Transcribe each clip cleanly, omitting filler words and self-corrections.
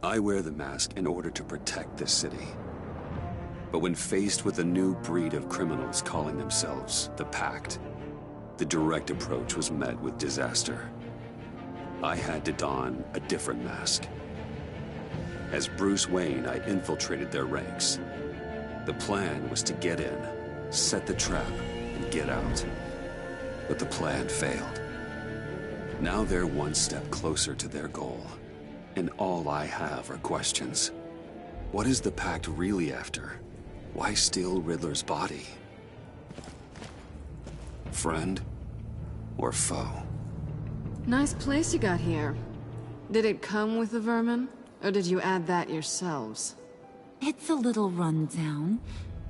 I wear the mask in order to protect this city. But when faced with a new breed of criminals calling themselves the Pact, the direct approach was met with disaster. I had to don a different mask. As Bruce Wayne, I infiltrated their ranks. The plan was to get in, set the trap, and get out. But the plan failed. Now they're one step closer to their goal. And all I have are questions. What is the Pact really after? Why steal Riddler's body? Friend or foe? Nice place you got here. Did it come with the vermin? Or did you add that yourselves? It's a little rundown,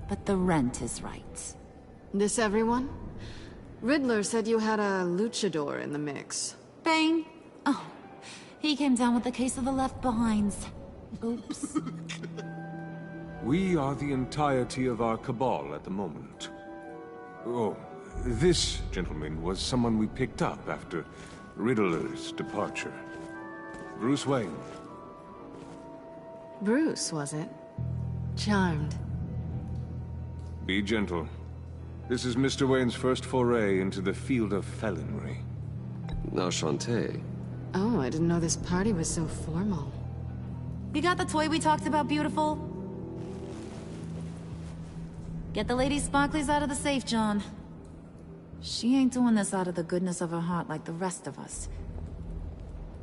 but the rent is right. This everyone? Riddler said you had a luchador in the mix. Bane? Oh, he came down with a case of the left behinds. Oops. We are the entirety of our cabal at the moment. Oh, this gentleman was someone we picked up after Riddler's departure. Bruce Wayne. Bruce, was it? Charmed. Be gentle. This is Mr. Wayne's first foray into the field of felonry. Enchanté. Oh, I didn't know this party was so formal. You got the toy we talked about, beautiful? Get the lady sparklies out of the safe, John. She ain't doing this out of the goodness of her heart like the rest of us.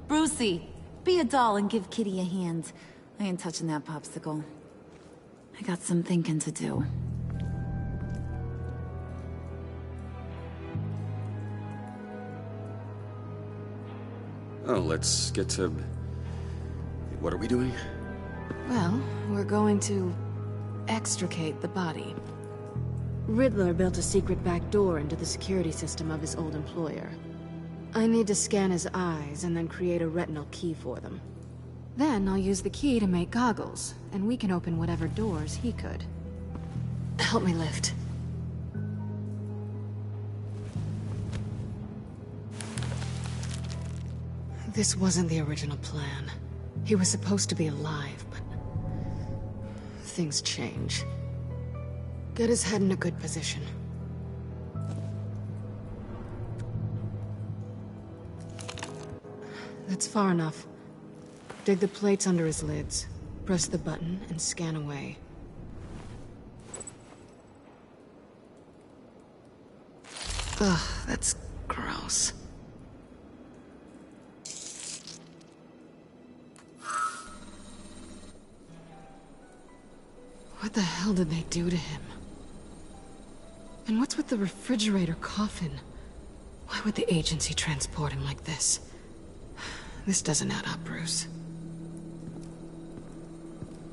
Brucey, be a doll and give Kitty a hand. I ain't touching that popsicle. I got some thinking to do. Oh, let's get to... What are we doing? Well, we're going to extricate the body. Riddler built a secret back door into the security system of his old employer. I need to scan his eyes and then create a retinal key for them. Then I'll use the key to make goggles, and we can open whatever doors he could. Help me lift. This wasn't the original plan. He was supposed to be alive, but... things change. Get his head in a good position. That's far enough. Dig the plates under his lids. Press the button and scan away. Ugh, that's gross. What the hell did they do to him? And what's with the refrigerator coffin? Why would the agency transport him like this? This doesn't add up, Bruce.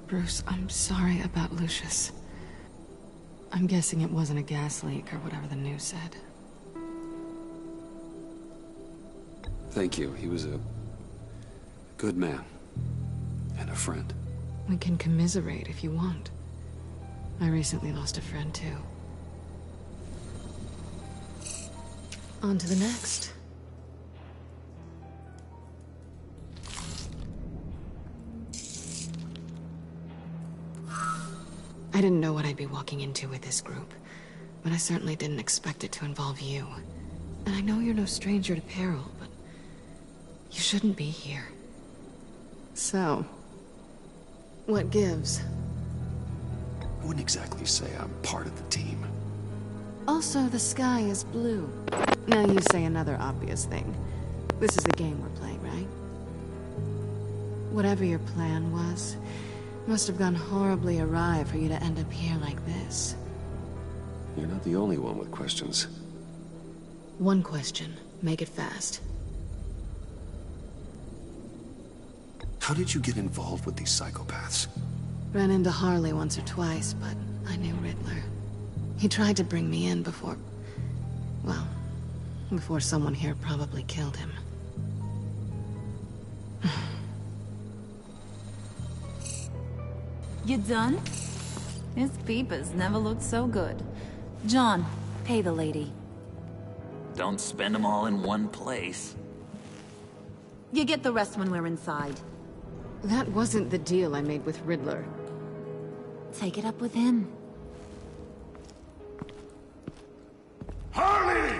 Bruce, I'm sorry about Lucius. I'm guessing it wasn't a gas leak or whatever the news said. Thank you. He was a good man. And a friend. We can commiserate if you want. I recently lost a friend, too. On to the next. I didn't know what I'd be walking into with this group, but I certainly didn't expect it to involve you. And I know you're no stranger to peril, but you shouldn't be here. So, what gives? I wouldn't exactly say I'm part of the team. Also, the sky is blue. Now you say another obvious thing. This is the game we're playing, right? Whatever your plan was, must have gone horribly awry for you to end up here like this. You're not the only one with questions. One question. Make it fast. How did you get involved with these psychopaths? Ran into Harley once or twice, but I knew Riddler. He tried to bring me in before... well, before someone here probably killed him. You done? His peepers never looked so good. John, pay the lady. Don't spend them all in one place. You get the rest when we're inside. That wasn't the deal I made with Riddler. Take it up with him. Harley!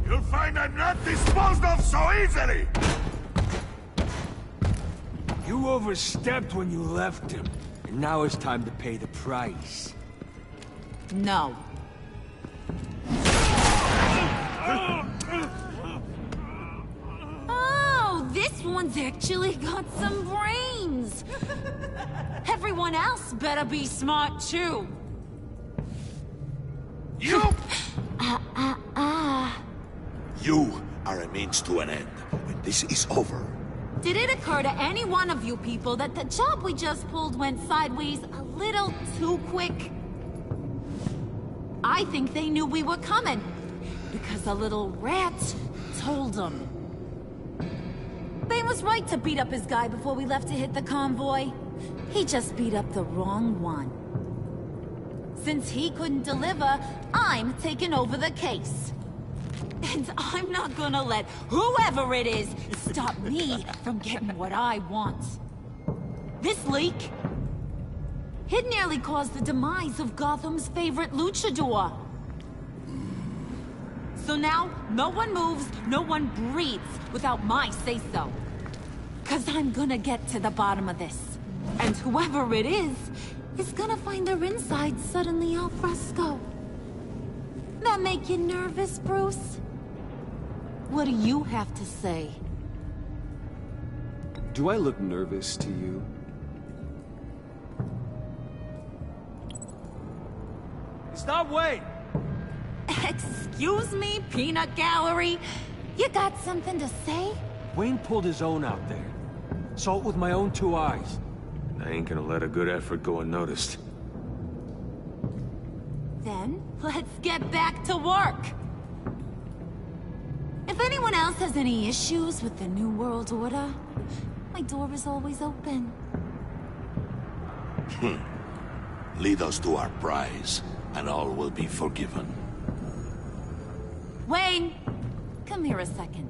You'll find I'm not disposed of so easily! You overstepped when you left him, and now it's time to pay the price. No. Oh, this one's actually got some brains! Everyone else better be smart too. You! You are a means to an end, and this is over. Did it occur to any one of you people that the job we just pulled went sideways a little too quick? I think they knew we were coming, because a little rat told them. Bane was right to beat up his guy before we left to hit the convoy. He just beat up the wrong one. Since he couldn't deliver, I'm taking over the case. And I'm not gonna let whoever it is stop me from getting what I want. This leak, it nearly caused the demise of Gotham's favorite luchador. So now, no one moves, no one breathes without my say-so. 'Cause I'm gonna get to the bottom of this. And whoever it is gonna find their insides suddenly al fresco. That make you nervous, Bruce? What do you have to say? Do I look nervous to you? Stop waiting! Excuse me, peanut gallery? You got something to say? Wayne pulled his own out there. Saw it with my own 2 eyes. I ain't gonna let a good effort go unnoticed. Then, let's get back to work. If anyone else has any issues with the New World Order, my door is always open. Lead us to our prize, and all will be forgiven. Wayne, come here a second.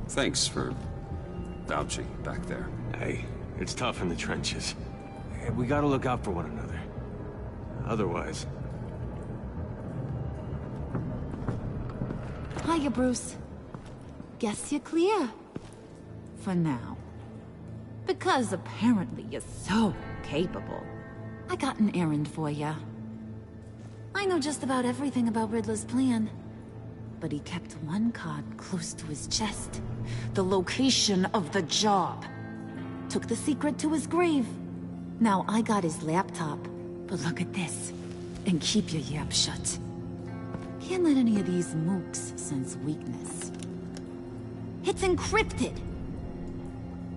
Thanks for vouching back there. Hey, it's tough in the trenches. We gotta look out for one another. Otherwise... Hiya, Bruce. Guess you're clear. For now. Because apparently you're so capable. I got an errand for ya. I know just about everything about Riddler's plan. But he kept one card close to his chest. The location of the job. Took the secret to his grave. Now I got his laptop. But look at this. And keep your yap shut. Can't let any of these mooks sense weakness. It's encrypted!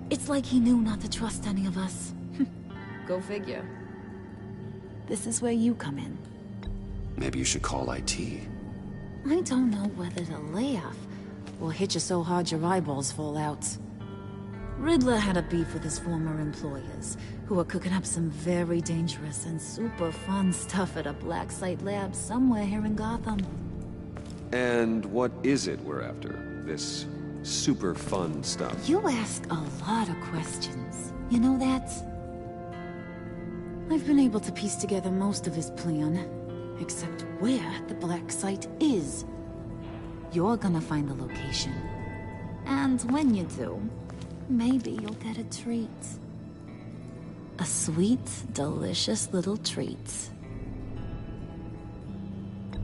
It's like he knew not to trust any of us. Go figure. This is where you come in. Maybe you should call IT. I don't know whether to laugh or hit you so hard your eyeballs fall out. Riddler had a beef with his former employers, who were cooking up some very dangerous and super fun stuff at a black site lab somewhere here in Gotham. And what is it we're after? This super fun stuff? You ask a lot of questions. You know that? I've been able to piece together most of his plan, except where the black site is. You're gonna find the location. And when you do, maybe you'll get a treat. A sweet, delicious little treat.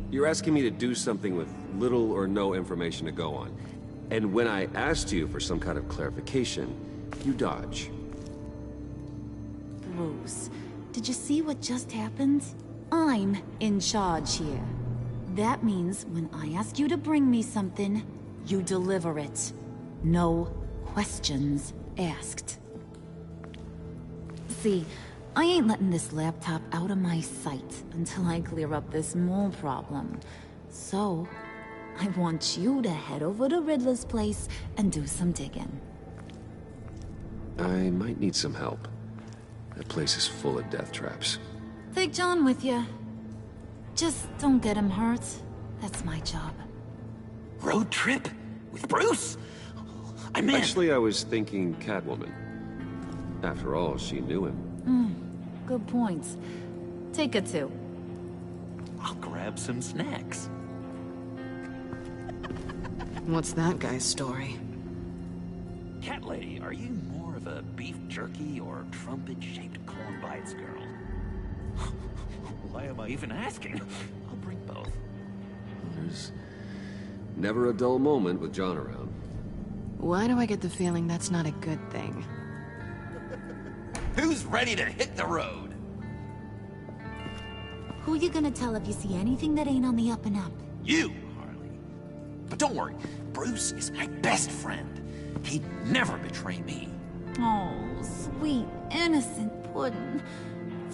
You're asking me to do something with little or no information to go on. And when I asked you for some kind of clarification, you dodge. Bruce, did you see what just happened? I'm in charge here. That means when I ask you to bring me something, you deliver it. No questions asked. See, I ain't letting this laptop out of my sight until I clear up this mole problem. So, I want you to head over to Riddler's place and do some digging. I might need some help. That place is full of death traps. Take John with you. Just don't get him hurt. That's my job. Road trip? With Bruce? I'm in. Actually, I was thinking Catwoman. After all, she knew him. Good points. Take her too. I'll grab some snacks. What's that guy's story? Cat lady, are you more of a beef jerky or trumpet-shaped corn bites girl? Why am I even asking? I'll bring both. There's never a dull moment with John around. Why do I get the feeling that's not a good thing? Who's ready to hit the road? Who you gonna tell if you see anything that ain't on the up and up? You, Harley. But don't worry, Bruce is my best friend. He'd never betray me. Oh, sweet, innocent Puddin'.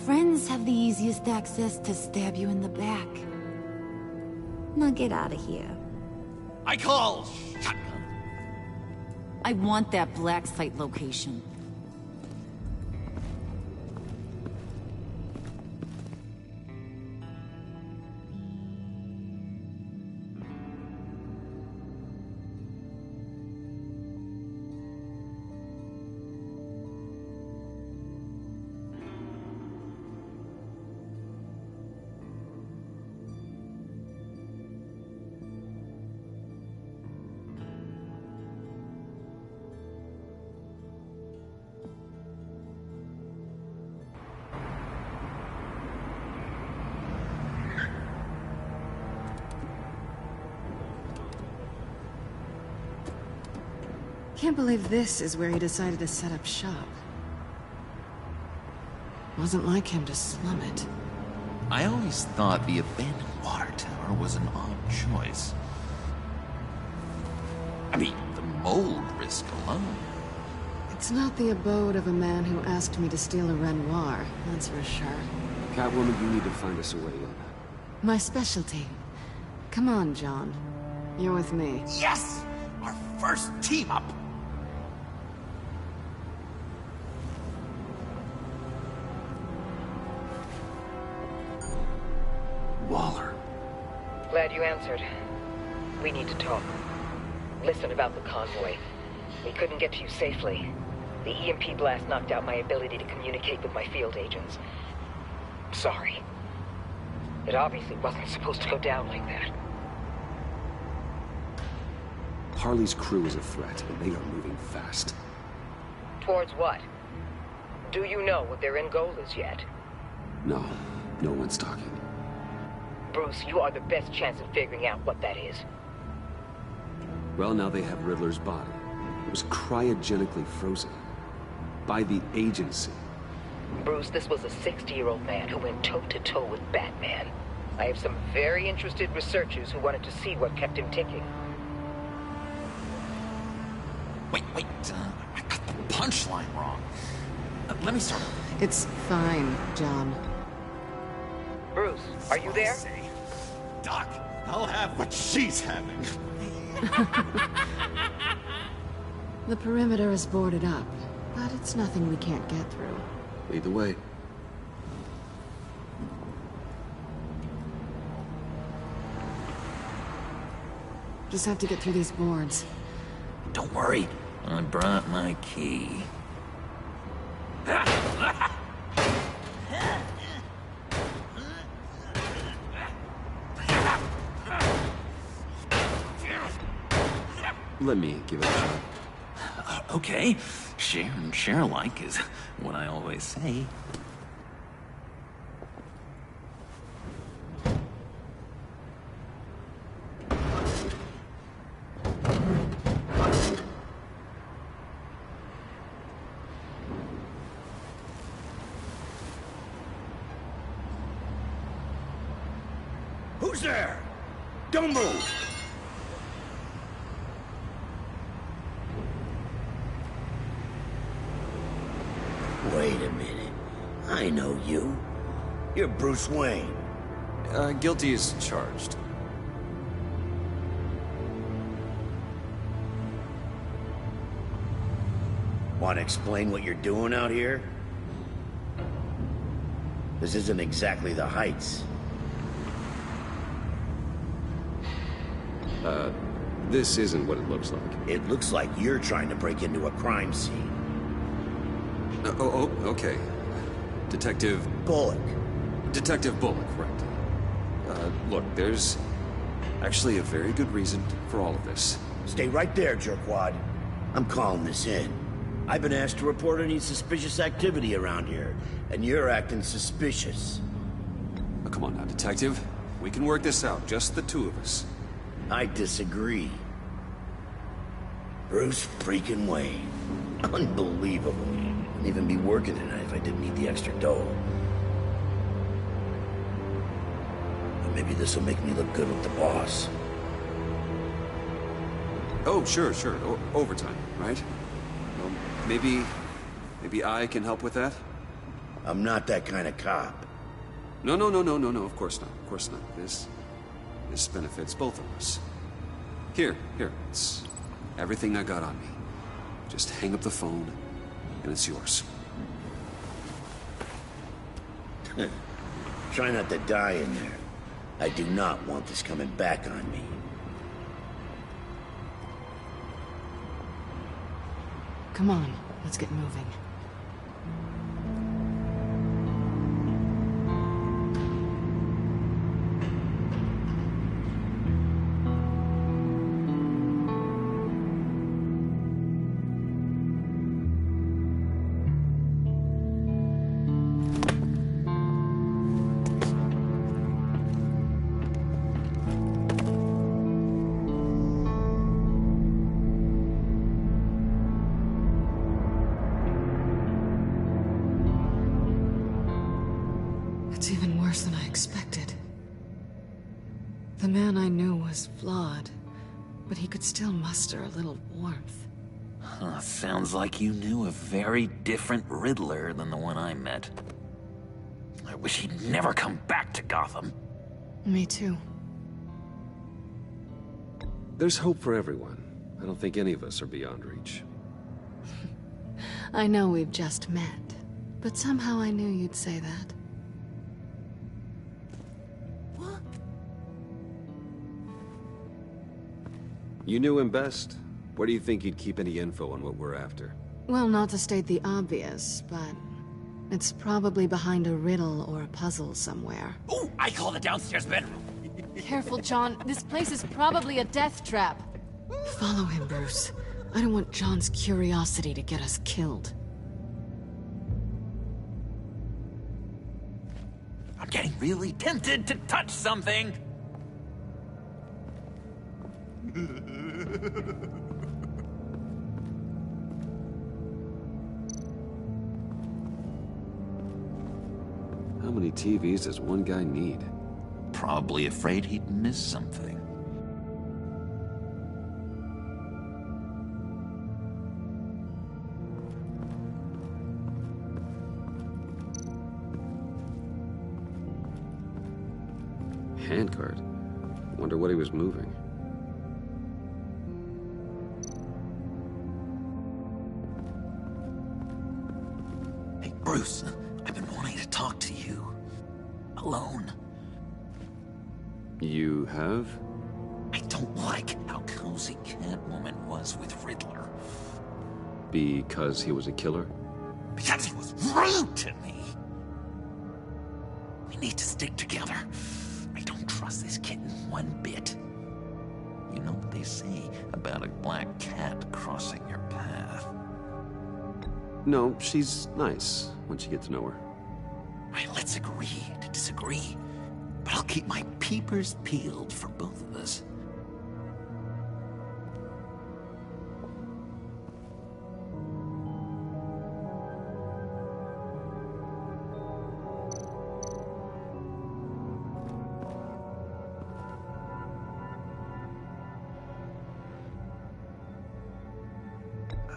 Friends have the easiest access to stab you in the back. Now get out of here. I call shotgun. I want that black site location. Can't believe this is where he decided to set up shop. Wasn't like him to slum it. I always thought the abandoned water tower was an odd choice. I mean, the mold risk alone. It's not the abode of a man who asked me to steal a Renoir, that's for sure. Catwoman, you need to find us a way in. My specialty. Come on, John. You're with me. Yes! Our first team up! Waller. Glad you answered. We need to talk. Listen about the convoy. We couldn't get to you safely. The EMP blast knocked out my ability to communicate with my field agents. Sorry. It obviously wasn't supposed to go down like that. Harley's crew is a threat, and they are moving fast. Towards what? Do you know what their end goal is yet? No, no one's talking. Bruce, you are the best chance of figuring out what that is. Well, now they have Riddler's body. It was cryogenically frozen. By the agency. Bruce, this was a 60-year-old man who went toe-to-toe with Batman. I have some very interested researchers who wanted to see what kept him ticking. Wait, I got the punchline wrong. Let me start over. It's fine, John. Bruce, are you there? Doc, I'll have what she's having. The perimeter is boarded up, but it's nothing we can't get through. Lead the way. Just have to get through these boards. Don't worry, I brought my key. Let me give it a shot. Okay, share and share alike is what I always say. Who's there? Don't move! Wait a minute. I know you. You're Bruce Wayne. Guilty as charged. Want to explain what you're doing out here? This isn't exactly the Heights. This isn't what it looks like. It looks like you're trying to break into a crime scene. Okay. Detective Bullock. Detective Bullock, right. Look, there's actually a very good reason for all of this. Stay right there, jerkwad. I'm calling this in. I've been asked to report any suspicious activity around here, and you're acting suspicious. Oh, come on now, Detective. We can work this out, just the two of us. I disagree. Bruce freaking Wayne. Unbelievable. Wouldn't even be working tonight if I didn't need the extra dough. But maybe this will make me look good with the boss. Oh, sure. Overtime, right? Well, maybe I can help with that? I'm not that kind of cop. No, of course not. This benefits both of us. Here, it's everything I got on me. Just hang up the phone, and it's yours. Try not to die in there. I do not want this coming back on me. Come on, let's get moving. It's even worse than I expected. The man I knew was flawed, but he could still muster a little warmth. Sounds like you knew a very different Riddler than the one I met. I wish he'd never come back to Gotham. Me too. There's hope for everyone. I don't think any of us are beyond reach. I know we've just met, but somehow I knew you'd say that. You knew him best. Where do you think he'd keep any info on what we're after? Well, not to state the obvious, but it's probably behind a riddle or a puzzle somewhere. Oh, I call the downstairs bedroom. Careful, John. This place is probably a death trap. Follow him, Bruce. I don't want John's curiosity to get us killed. I'm getting really tempted to touch something. How many TVs does one guy need? Probably afraid he'd miss something. Handcart. Wonder what he was moving. Hey, Bruce, I've been wanting to talk to you. Alone. You have? I don't like how cozy Catwoman was with Riddler. Because he was a killer? Because he was rude to me. We need to stick together. I don't trust this kitten one bit. You know what they say about a black cat crossing your path? No, she's nice once you get to know her. Right, let's agree to disagree. But I'll keep my peepers peeled for both of us.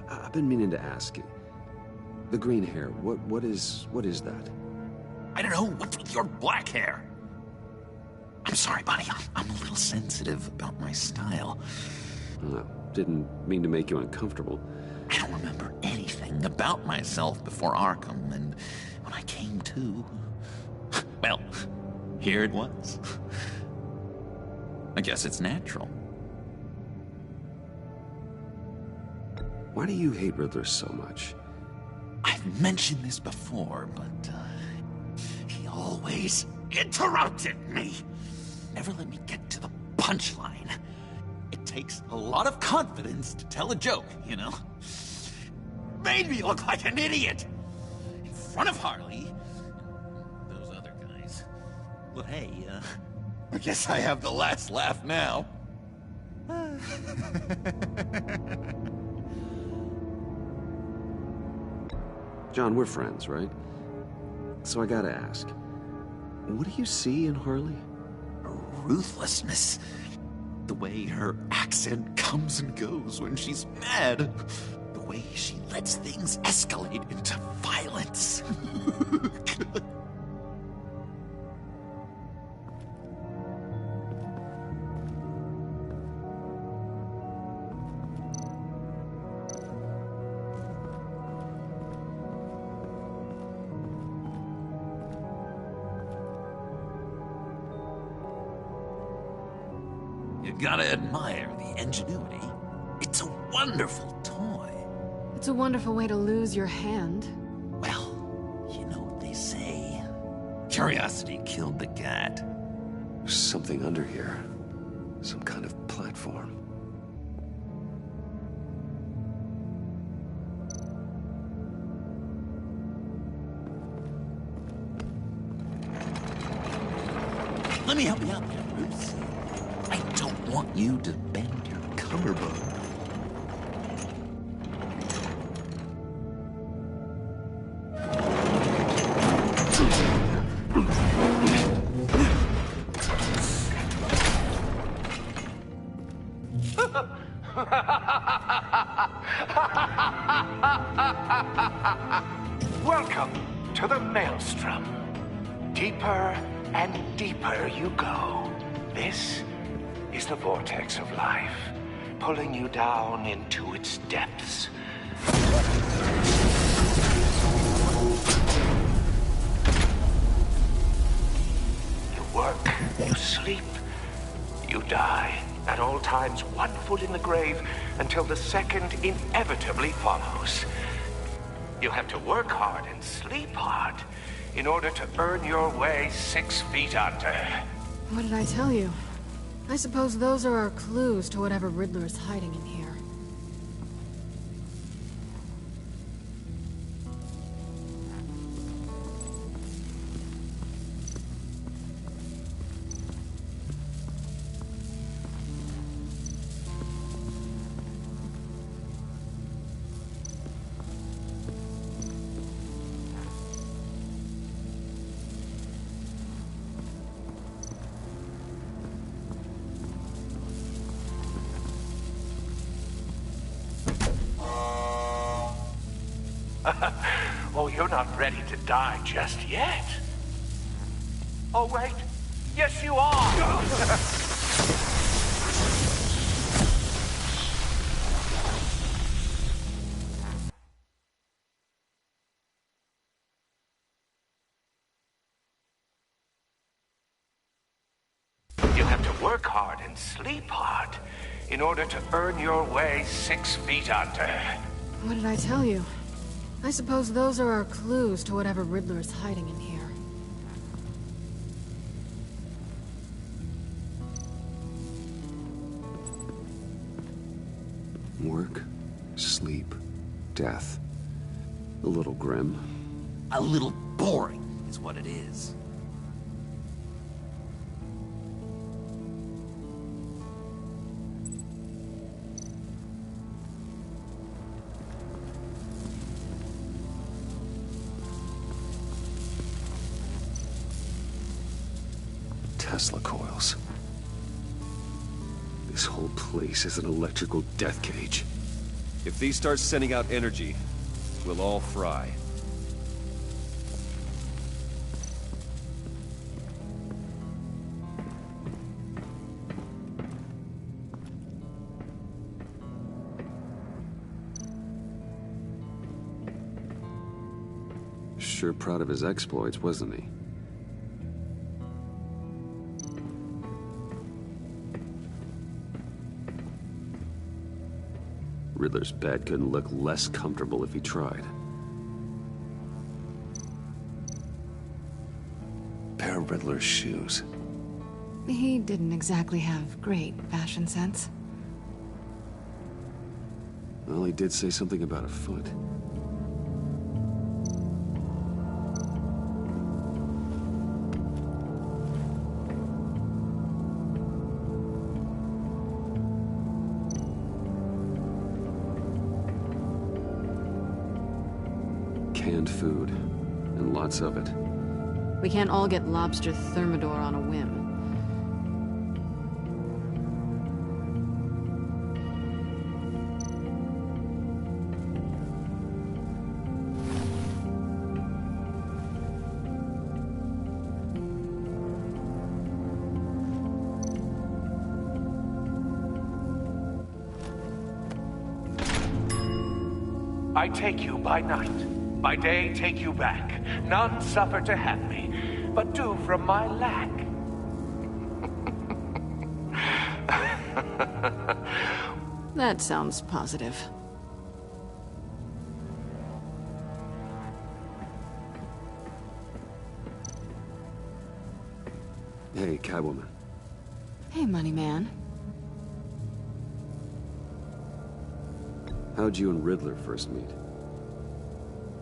I've been meaning to ask you. The green hair, what is that? I don't know, what's with your black hair? I'm sorry, buddy, I'm a little sensitive about my style. Didn't mean to make you uncomfortable. I don't remember anything about myself before Arkham, and when I came to, Well, here it was. I guess it's natural. Why do you hate Riddler so much? I've mentioned this before, but he always interrupted me. Never let me get to the punchline. It takes a lot of confidence to tell a joke, you know? Made me look like an idiot in front of Harley and those other guys. But hey, I guess I have the last laugh now. John, we're friends, right? So I gotta ask, what do you see in Harley? Ruthlessness. The way her accent comes and goes when she's mad. The way she lets things escalate into violence. You gotta admire the ingenuity. It's a wonderful toy. It's a wonderful way to lose your hand. Well, you know what they say. Curiosity killed the cat. There's something under here. Some kind of platform. Let me help you out there, Bruce. I don't want you to bend your collarbone. Welcome to the Maelstrom. Deeper and deeper you go. This is the vortex of life, pulling you down into its depths. You work, you sleep, you die. At all times, one foot in the grave until the second inevitably follows. You have to work hard and sleep hard in order to earn your way 6 feet under. What did I tell you? I suppose those are our clues to whatever Riddler is hiding in here. Oh, you're not ready to die just yet. Oh, wait. Yes, you are. You have to work hard and sleep hard in order to earn your way 6 feet under. What did I tell you? I suppose those are our clues to whatever Riddler is hiding in here. Work, sleep, death. A little grim. A little boring is what it is. Tesla coils. This whole place is an electrical death cage. If these start sending out energy, we'll all fry. Sure proud of his exploits, wasn't he? Riddler's bed couldn't look less comfortable if he tried. Pair of Riddler's shoes. He didn't exactly have great fashion sense. Well, he did say something about a foot. Canned food, and lots of it. We can't all get lobster thermidor on a whim. I take you by night, by day take you back. None suffer to have me, but do from my lack. That sounds positive. Hey, Catwoman. Hey, money man. How'd you and Riddler first meet?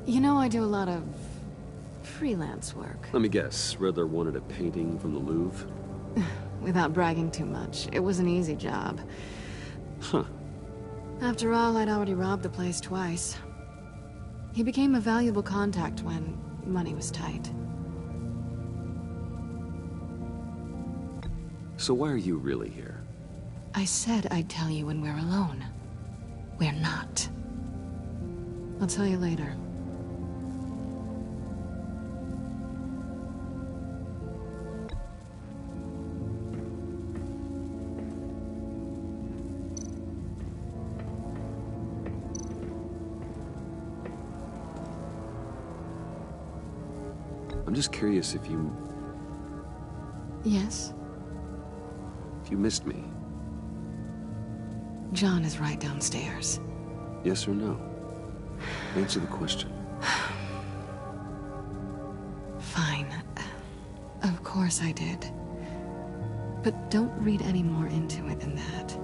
You know, I do a lot of freelance work. Let me guess, Riddler wanted a painting from the Louvre? Without bragging too much, it was an easy job. Huh. After all, I'd already robbed the place twice. He became a valuable contact when money was tight. So why are you really here? I said I'd tell you when we're alone. We're not. I'll tell you later. I'm just curious if you... Yes? If you missed me. John is right downstairs. Yes or no? Answer the question. Fine. Of course I did. But don't read any more into it than that.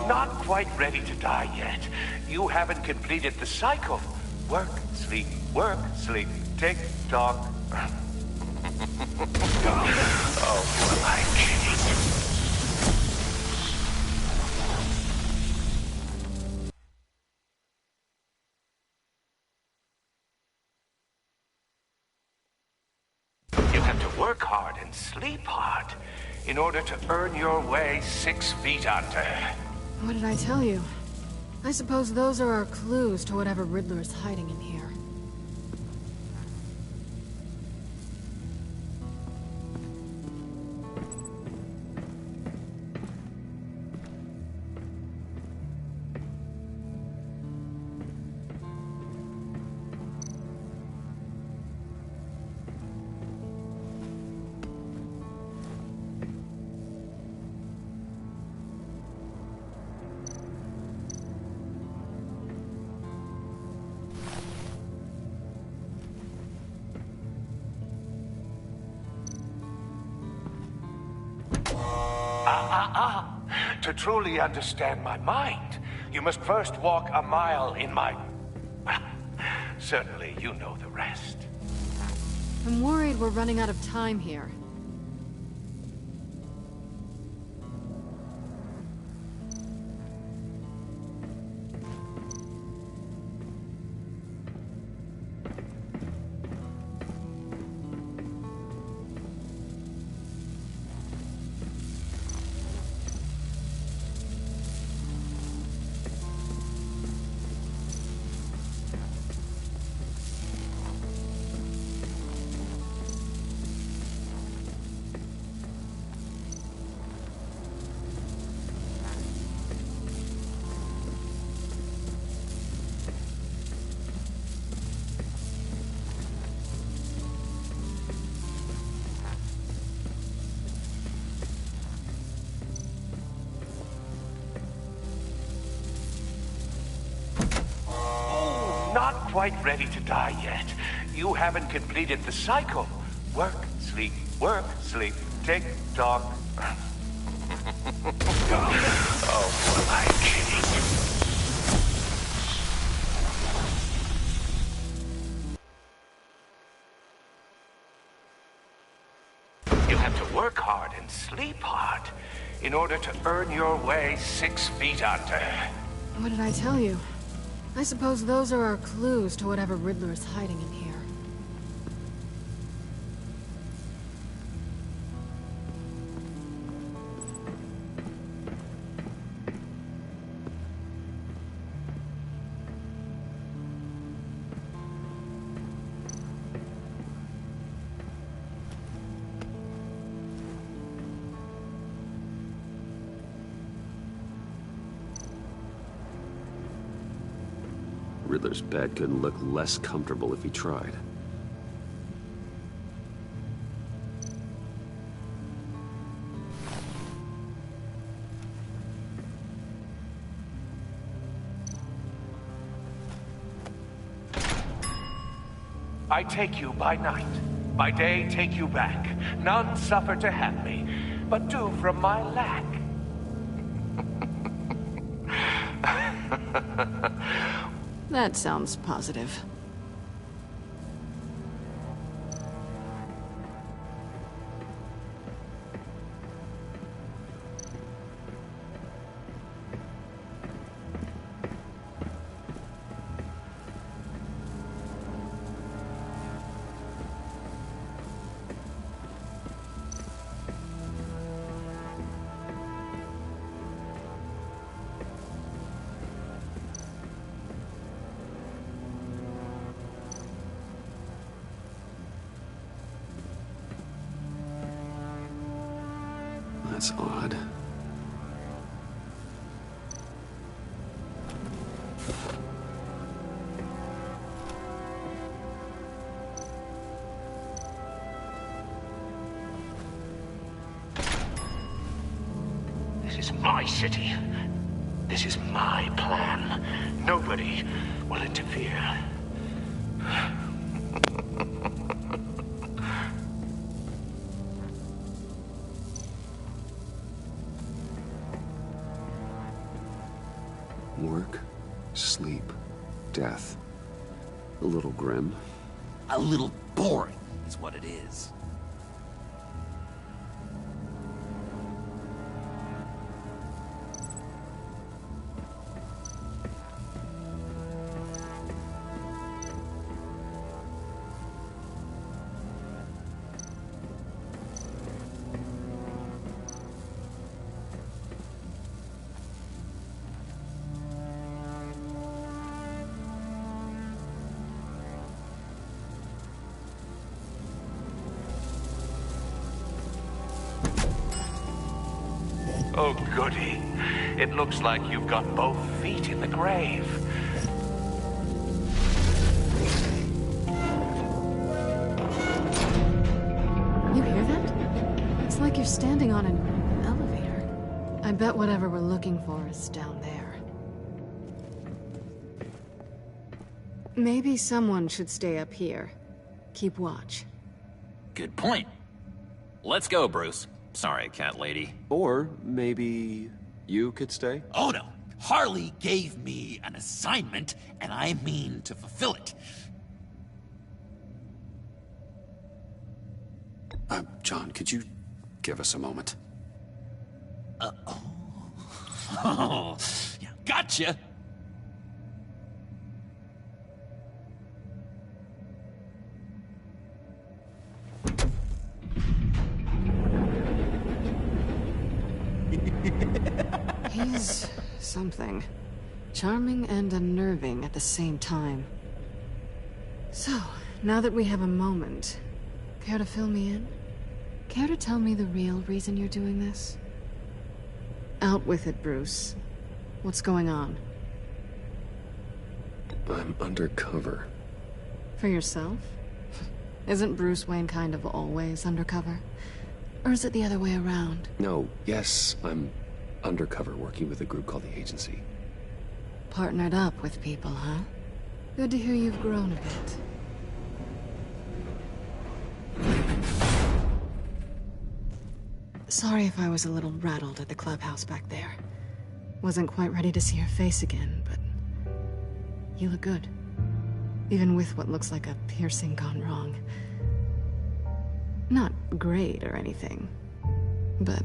Not quite ready to die yet. You haven't completed the cycle. Work, sleep, tick tock. Oh, will I kill you? You have to work hard and sleep hard in order to earn your way 6 feet under. What did I tell you? I suppose those are our clues to whatever Riddler is hiding in here. To truly understand my mind, you must first walk a mile in my... Well, certainly you know the rest. I'm worried we're running out of time here. quite ready to die yet. You haven't completed the cycle. Work, sleep, tick tock. Oh, am I kidding? You have to work hard and sleep hard in order to earn your way 6 feet under. What did I tell you? I suppose those are our clues to whatever Riddler is hiding in here. Riddler's bed couldn't look less comfortable if he tried. I take you by night. By day, take you back. None suffer to have me, but do from my lack. That sounds positive. That's odd. This is my city. This is my plan. Nobody will interfere. Work, sleep, death. A little grim. A little boring is what it is. Oh, goody. It looks like you've got both feet in the grave. You hear that? It's like you're standing on an elevator. I bet whatever we're looking for is down there. Maybe someone should stay up here. Keep watch. Good point. Let's go, Bruce. Sorry, cat lady. Or maybe you could stay? Oh no! Harley gave me an assignment, and I mean to fulfill it. John, could you give us a moment? Oh, yeah, gotcha! He's something. Charming and unnerving at the same time. So, now that we have a moment, care to fill me in? Care to tell me the real reason you're doing this? Out with it, Bruce. What's going on? I'm undercover. For yourself? Isn't Bruce Wayne kind of always undercover? Or is it the other way around? No, yes, I'm undercover working with a group called the Agency. Partnered up with people, huh? Good to hear you've grown a bit. Sorry if I was a little rattled at the clubhouse back there. Wasn't quite ready to see your face again, but... you look good. Even with what looks like a piercing gone wrong. Not great or anything, but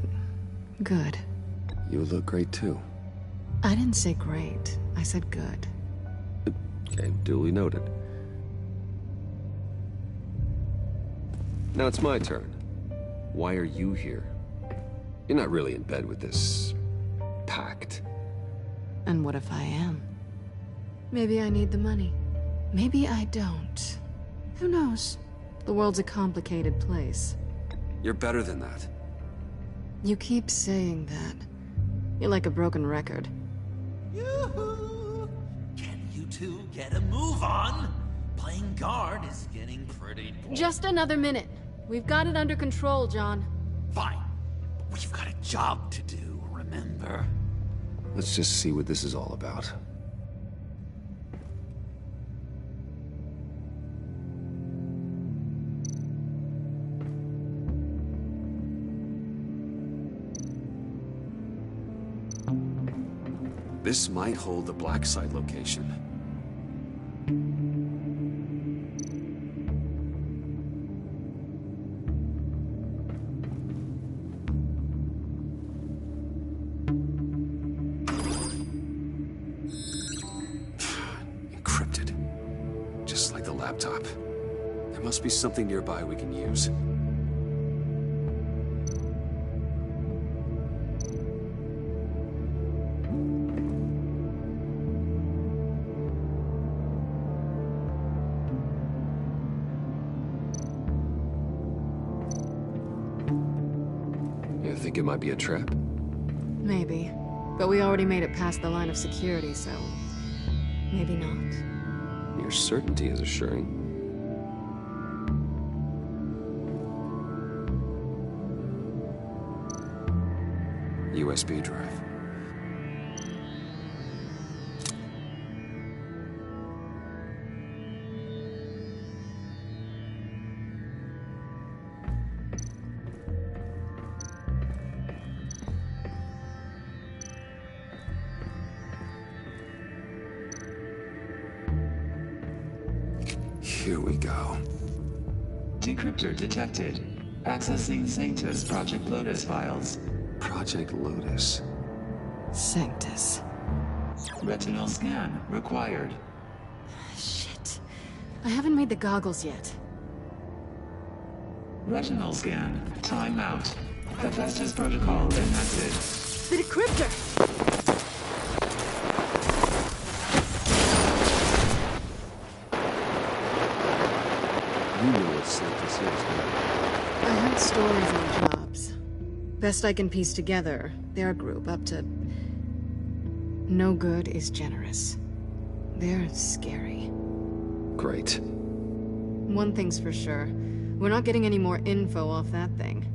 good. You look great too. I didn't say great. I said good. Okay, duly noted. Now it's my turn. Why are you here? You're not really in bed with this... pact. And what if I am? Maybe I need the money. Maybe I don't. Who knows? The world's a complicated place. You're better than that. You keep saying that. You're like a broken record. Yoo-hoo! Can you two get a move on? Playing guard is getting pretty boring. Just another minute. We've got it under control, John. Fine. But we've got a job to do, remember? Let's just see what this is all about. This might hold the black site location. Encrypted. Just like the laptop. There must be something nearby we can use. You think it might be a trap? Maybe. But we already made it past the line of security, so... maybe not. Your certainty is assuring. USB drive. Here we go. Decryptor detected. Accessing Sanctus Project Lotus files. Project Lotus. Sanctus. Retinal scan required. Shit. I haven't made the goggles yet. Retinal scan. Timeout. Hephaestus protocol enacted. The decryptor! You know what Sanctus is, right? I heard stories on jobs. Best I can piece together, their group up to... no good is generous. They're scary. Great. One thing's for sure. We're not getting any more info off that thing.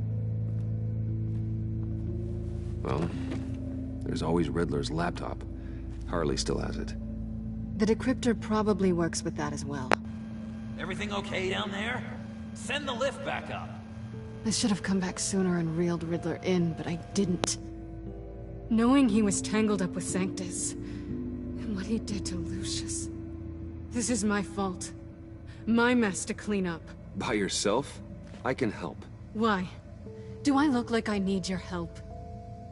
Well, there's always Riddler's laptop. Harley still has it. The decryptor probably works with that as well. Everything okay down there? Send the lift back up. I should have come back sooner and reeled Riddler in, but I didn't. Knowing he was tangled up with Sanctus, and what he did to Lucius. This is my fault. My mess to clean up. By yourself? I can help. Why? Do I look like I need your help?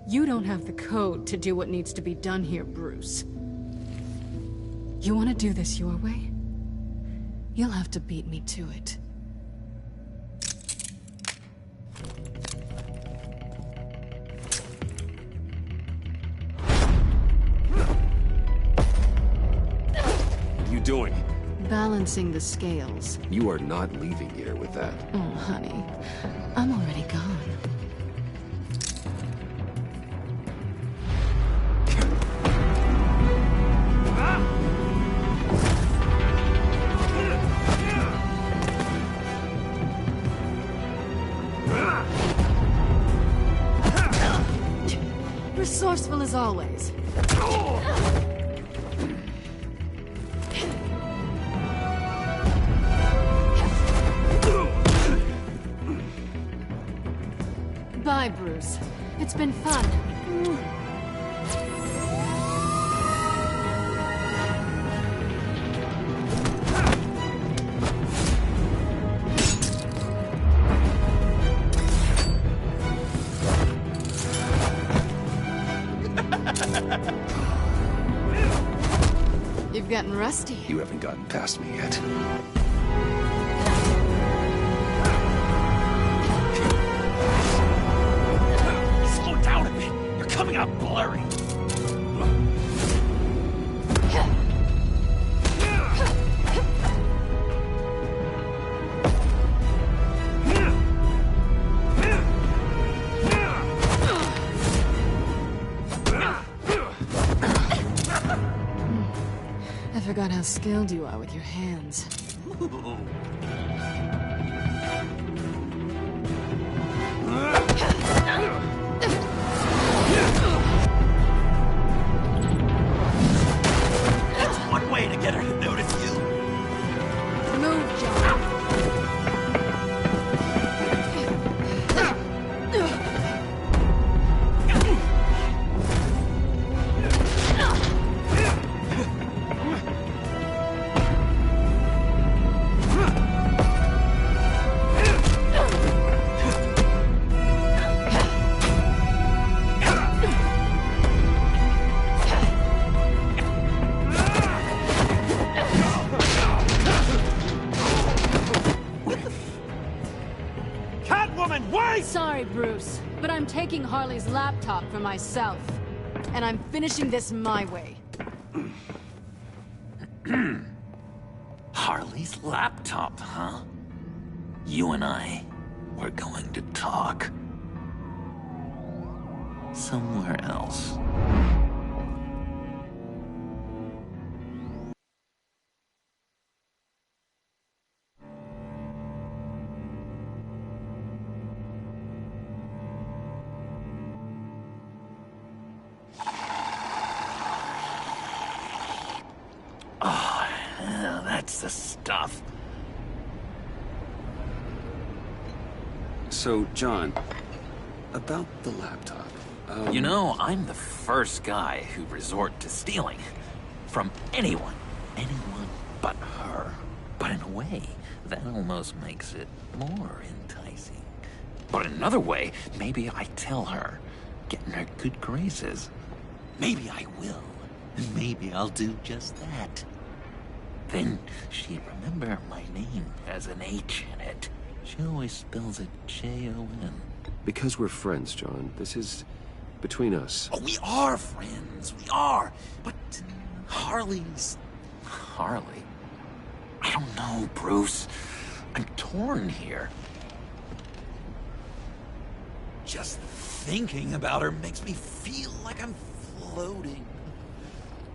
You don't have the code to do what needs to be done here, Bruce. You want to do this your way? You'll have to beat me to it. What are you doing? Balancing the scales. You are not leaving here with that. Oh, honey. I'm already gone. Resourceful as always. It's been fun. You've gotten rusty. You haven't gotten past me yet. Slow down a bit. You're coming out blurry. I forgot how skilled you are with your hands. That's one way to get her to notice you. Move, John. Sorry, Bruce, but I'm taking Harley's laptop for myself. And I'm finishing this my way. Harley's laptop, huh? You and I, we're going to talk. Somewhere else. Oh, yeah, that's the stuff. So, John, about the laptop. You know, I'm the first guy who'd resort to stealing. From anyone. Anyone but her. But in a way, that almost makes it more enticing. But in another way, maybe I tell her, get in her good graces. Maybe I will. And maybe I'll do just that. Then she'd remember my name has an H in it. She always spells it J-O-N. Because we're friends, John. This is between us. Oh, we are friends. We are. But Harley's... Harley? I don't know, Bruce. I'm torn here. Just thinking about her makes me feel like I'm floating.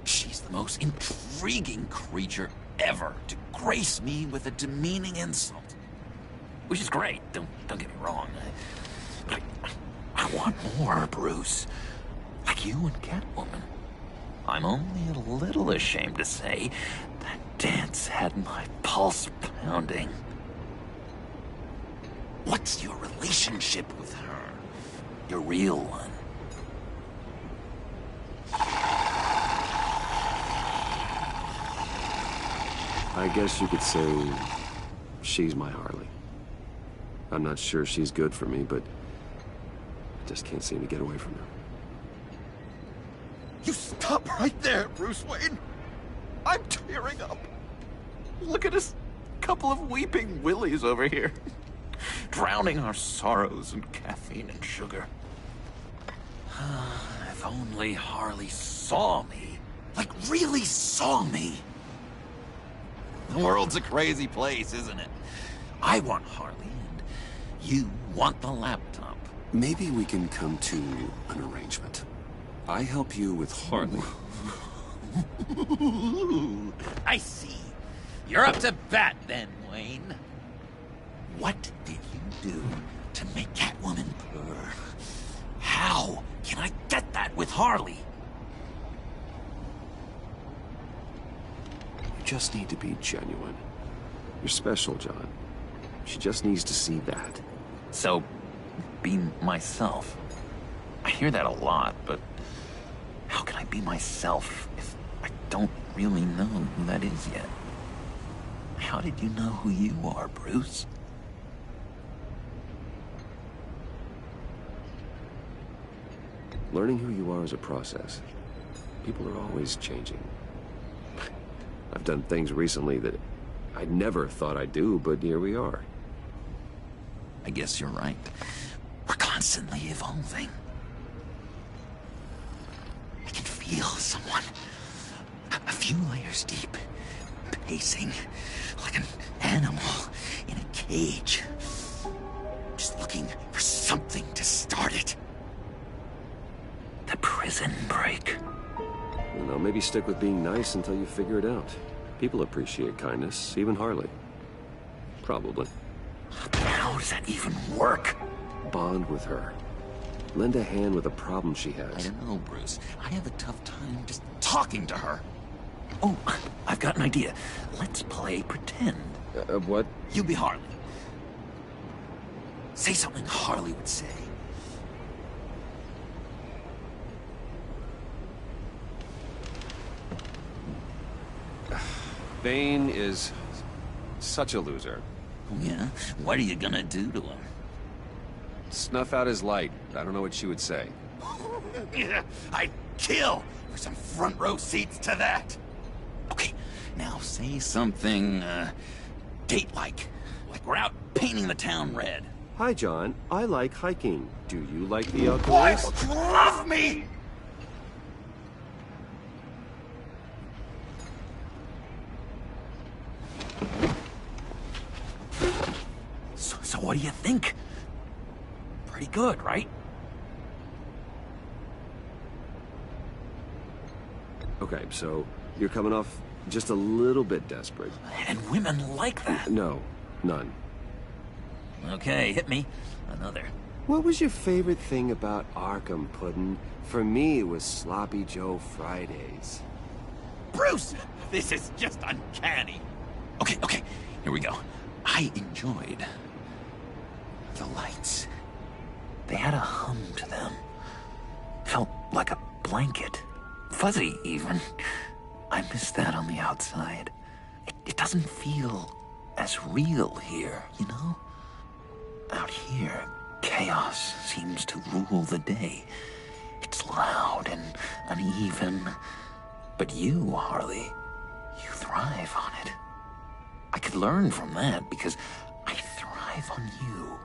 She's the most intriguing creature ever to grace me with a demeaning insult. Which is great, don't get me wrong. But I want more, Bruce. Like you and Catwoman. I'm only a little ashamed to say that dance had my pulse pounding. What's your relationship with her? Your real one? I guess you could say she's my Harley. I'm not sure she's good for me, but I just can't seem to get away from her. You stop right there, Bruce Wayne. I'm tearing up. Look at us, couple of weeping willies over here. Drowning our sorrows in caffeine and sugar. If only Harley saw me. Like, really saw me. The world's a crazy place, isn't it? I want Harley, and you want the laptop. Maybe we can come to an arrangement. I help you with Harley. I see. You're up to bat then, Wayne. What did you do to make Catwoman purr? How can I get that with Harley? You just need to be genuine. You're special, John. She just needs to see that. So, be myself. I hear that a lot, but how can I be myself if I don't really know who that is yet? How did you know who you are, Bruce? Learning who you are is a process. People are always changing. I've done things recently that I never thought I'd do, but here we are. I guess you're right. We're constantly evolving. I can feel someone a few layers deep, pacing like an animal in a cage, just looking for something to start it. The prison break. You know, maybe stick with being nice until you figure it out. People appreciate kindness, even Harley. Probably. How does that even work? Bond with her. Lend a hand with a problem she has. I don't know, Bruce. I have a tough time just talking to her. Oh, I've got an idea. Let's play pretend. What? You be Harley. Say something Harley would say. Bane is such a loser. Oh, yeah? What are you gonna do to him? Snuff out his light. I don't know what she would say. I'd kill for some front row seats to that. Okay, now say something, date-like. Like we're out painting the town red. Hi, John. I like hiking. Do you like the outdoors? Boys, love me! So what do you think? Pretty good, right? Okay, so you're coming off just a little bit desperate. And women like that. No, none. Okay, hit me. Another. What was your favorite thing about Arkham, Puddin'? For me, it was Sloppy Joe Fridays. Bruce, this is just uncanny. Okay, here we go. I enjoyed the lights. They had a hum to them. Felt like a blanket. Fuzzy, even. I miss that on the outside. It doesn't feel as real here, you know? Out here, chaos seems to rule the day. It's loud and uneven. But you, Harley, you thrive on it. I could learn from that because I thrive on you.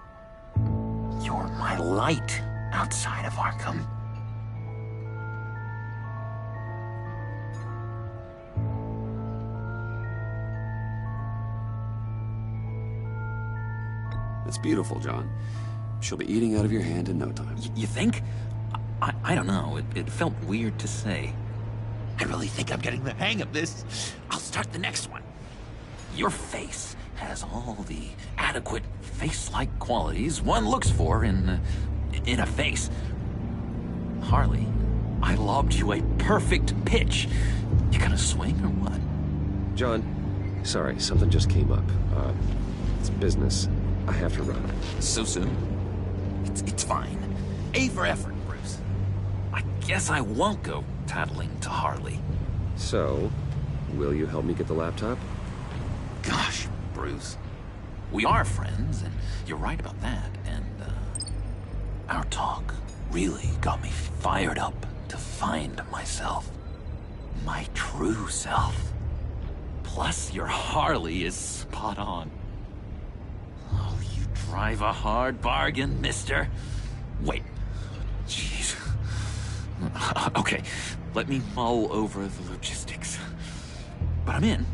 You're my light outside of Arkham. It's beautiful, John. She'll be eating out of your hand in no time. You think? I don't know. It felt weird to say. I really think I'm getting the hang of this. I'll start the next one. Your face has all the adequate face-like qualities one looks for in a face. Harley, I lobbed you a perfect pitch. You gonna swing or what? John, sorry, something just came up. It's business. I have to run. So soon? It's fine. A for effort, Bruce. I guess I won't go tattling to Harley. So, will you help me get the laptop? Gosh, Bruce. We are friends, and you're right about that, and, our talk really got me fired up to find myself. My true self. Plus, your Harley is spot on. Oh, you drive a hard bargain, mister. Wait. Jeez. Okay, let me mull over the logistics. But I'm in.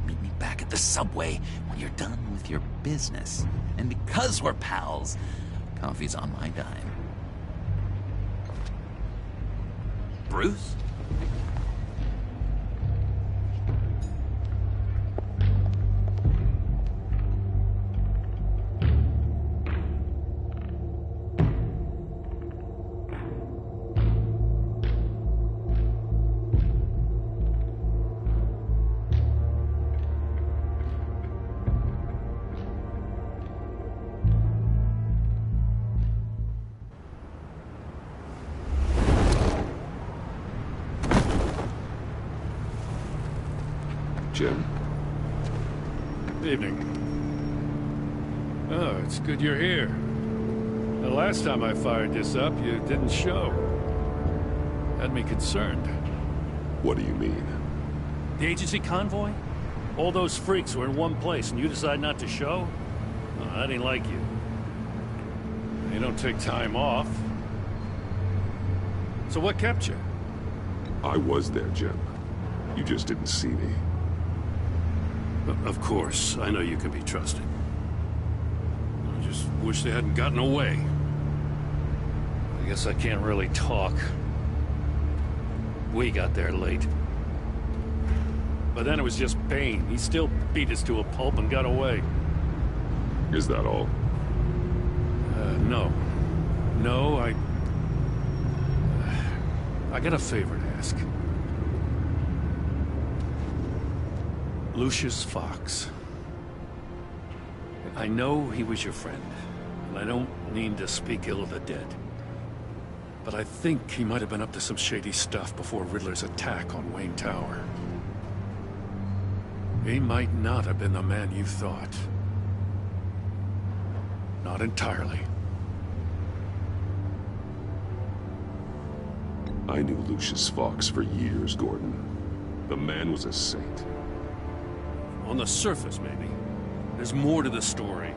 Meet me back at the subway when you're done with your business. And because we're pals, coffee's on my dime. Bruce? Jim. Evening. Oh, it's good you're here. The last time I fired this up, you didn't show. Had me concerned. What do you mean? The agency convoy? All those freaks were in one place and you decide not to show? Oh, that ain't like you. You don't take time off. So what kept you? I was there, Jim. You just didn't see me. Of course, I know you can be trusted. I just wish they hadn't gotten away. I guess I can't really talk. We got there late. But then it was just Bane. He still beat us to a pulp and got away. Is that all? No. No, I got a favor to ask. Lucius Fox. I know he was your friend, and I don't mean to speak ill of the dead. But I think he might have been up to some shady stuff before Riddler's attack on Wayne Tower. He might not have been the man you thought. Not entirely. I knew Lucius Fox for years, Gordon. The man was a saint. On the surface, maybe. There's more to the story.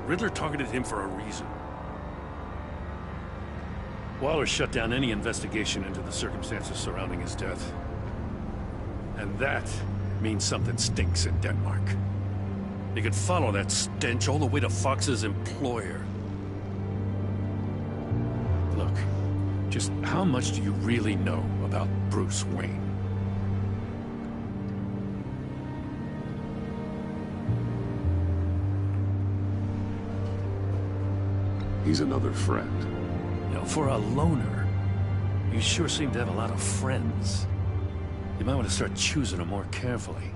Riddler targeted him for a reason. Waller shut down any investigation into the circumstances surrounding his death. And that means something stinks in Denmark. You could follow that stench all the way to Fox's employer. Look, just how much do you really know about Bruce Wayne? He's another friend. You know, for a loner, you sure seem to have a lot of friends. You might want to start choosing them more carefully.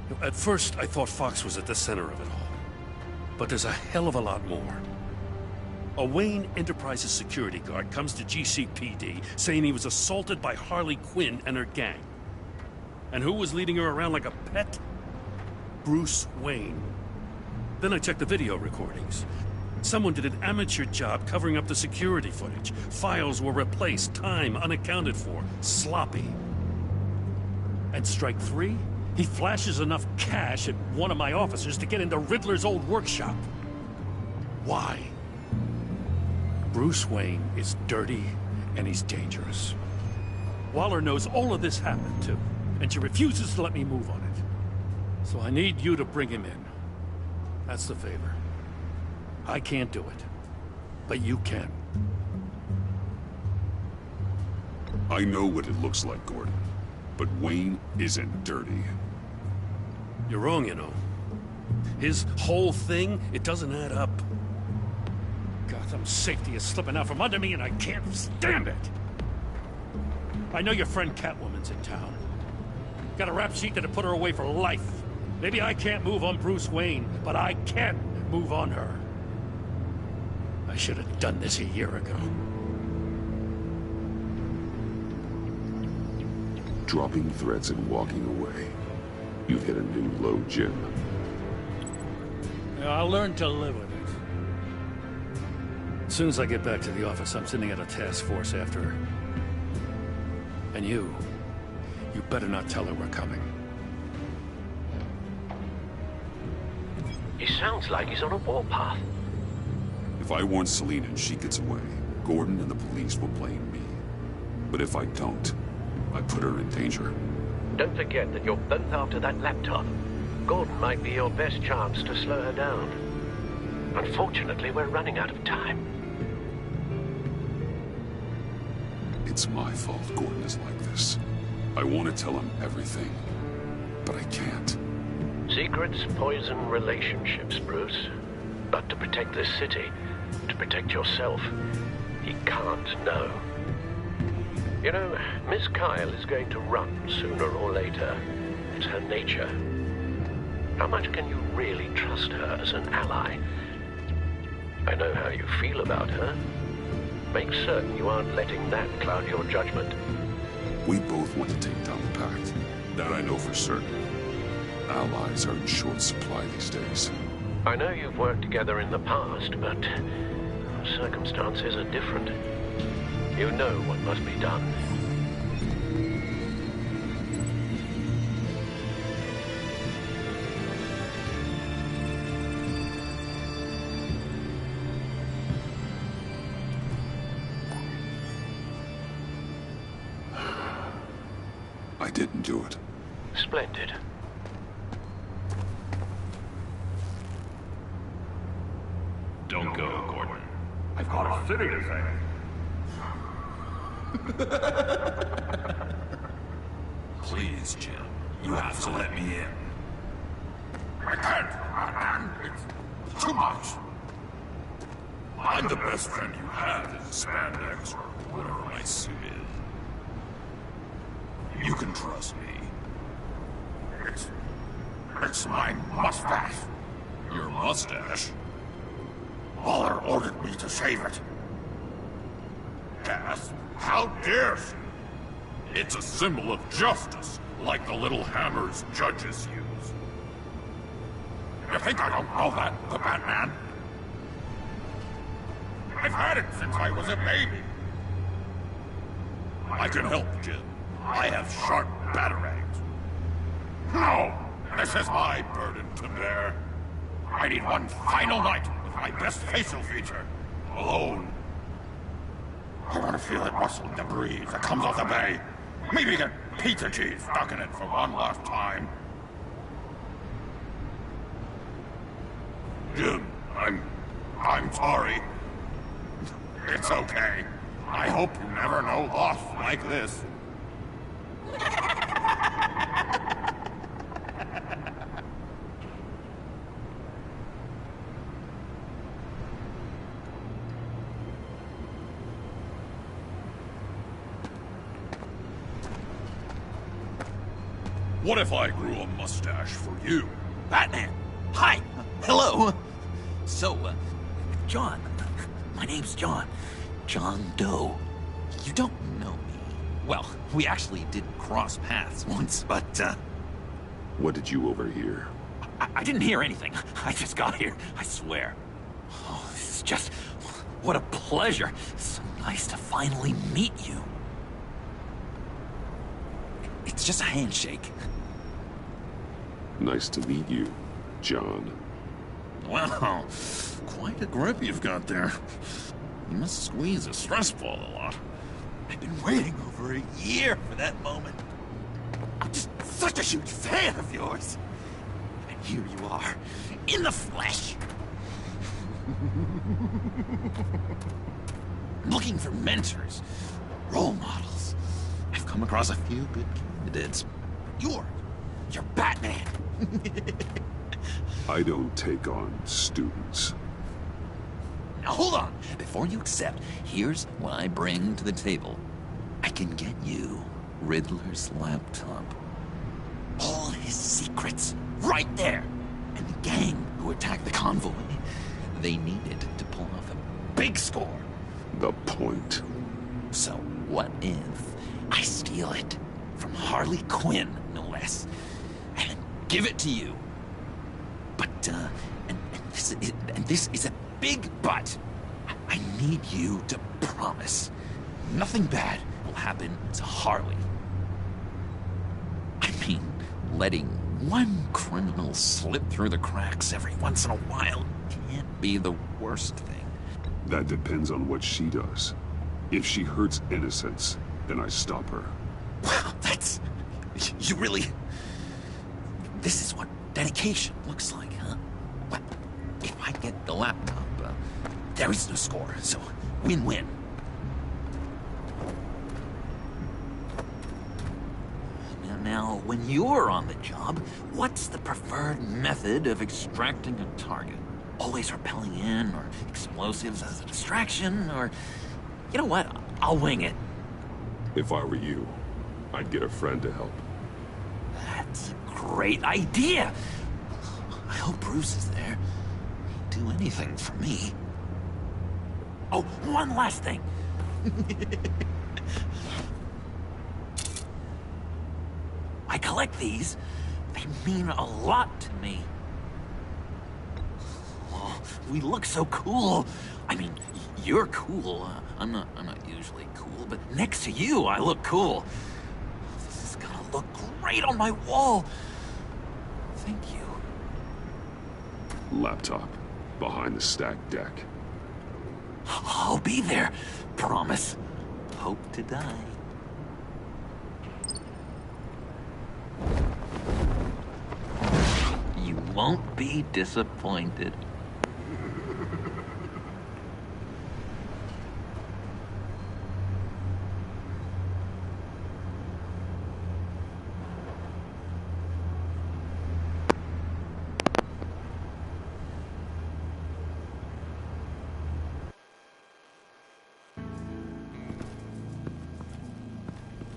You know, at first, I thought Fox was at the center of it all. But there's a hell of a lot more. A Wayne Enterprises security guard comes to GCPD saying he was assaulted by Harley Quinn and her gang. And who was leading her around like a pet? Bruce Wayne. Then I checked the video recordings. Someone did an amateur job covering up the security footage. Files were replaced, time unaccounted for, sloppy. And strike three? He flashes enough cash at one of my officers to get into Riddler's old workshop. Why? Bruce Wayne is dirty and he's dangerous. Waller knows all of this happened too, and she refuses to let me move on it. So I need you to bring him in. That's the favor. I can't do it, but you can. I know what it looks like, Gordon, but Wayne isn't dirty. You're wrong, you know. His whole thing, it doesn't add up. Gotham's safety is slipping out from under me and I can't stand it! I know your friend Catwoman's in town. Got a rap sheet that'll put her away for life. Maybe I can't move on Bruce Wayne, but I can move on her. I should have done this a year ago. Dropping threats and walking away. You've hit a new low, Jim. Yeah, I'll learn to live with it. As soon as I get back to the office, I'm sending out a task force after her. And you better not tell her we're coming. He sounds like he's on a warpath. If I warn Selina and she gets away, Gordon and the police will blame me. But if I don't, I put her in danger. Don't forget that you're both after that laptop. Gordon might be your best chance to slow her down. Unfortunately, we're running out of time. It's my fault Gordon is like this. I want to tell him everything, but I can't. Secrets poison relationships, Bruce. But to protect this city, to protect yourself, he can't know. You know, Miss Kyle is going to run sooner or later. It's her nature. How much can you really trust her as an ally? I know how you feel about her. Make certain you aren't letting that cloud your judgment. We both want to take down the Pact. That I know for certain. Allies are in short supply these days. I know you've worked together in the past, but circumstances are different. You know what must be done. I didn't do it. Splendid. Don't go, Gordon. I've got a city to save. Please, Jim. You have to let me in. I can't, man. It's too much. I'm the best friend you have in spandex or whatever my suit is. You can trust me. It's my mustache. Your mustache? Waller ordered me to shave it. Gasp! How dare she? It's a symbol of justice, like the little hammers judges use. You think I don't know that, the Batman? I've had it since I was a baby. I can help, Jim. I have sharp batarangs. No! This is my burden to bear. I need one final night with my best facial feature. Alone. I want to feel it rustle in the breeze that comes off the bay. Maybe get pizza cheese stuck in it for one last time. Jim, I'm sorry. It's okay. I hope you never know loss like this. What if I grew a mustache for you? Batman! Hi! Hello! So, John. My name's John. John Doe. You don't know me. Well, we actually did cross paths once, but, What did you overhear? I didn't hear anything. I just got here, I swear. Oh, this is just... What a pleasure. So nice to finally meet you. It's just a handshake. Nice to meet you, John. Wow, quite a grip you've got there. You must squeeze a stress ball a lot. I've been waiting over a year for that moment. I'm just such a huge fan of yours. And here you are, in the flesh. Looking for mentors, role models. I've come across a few good candidates. You're Batman. I don't take on students. Now hold on. Before you accept, here's what I bring to the table. I can get you Riddler's laptop. All his secrets, right there. And the gang who attacked the convoy, they needed to pull off a big score. The point. So what if I steal it from Harley Quinn, no less, and give it to you? But, and this is a big but. I need you to promise nothing bad will happen to Harley. I mean, letting one criminal slip through the cracks every once in a while can't be the worst thing. That depends on what she does. If she hurts innocents, then I stop her. Wow, that's... You really... This is what dedication looks like, huh? Well, if I get the laptop, there is no score, so win-win. Now, when you're on the job, what's the preferred method of extracting a target? Always rappelling in, or explosives as a distraction, or... You know what? I'll wing it. If I were you, I'd get a friend to help. That's a great idea! I hope Bruce is there. He'd do anything for me. Oh, one last thing. I collect these. They mean a lot to me. Oh, we look so cool. I mean, you're cool. I'm not usually cool, but next to you, I look cool. This is gonna look great on my wall. Thank you. Laptop. Behind the stacked deck. I'll be there. Promise. Hope to die. You won't be disappointed.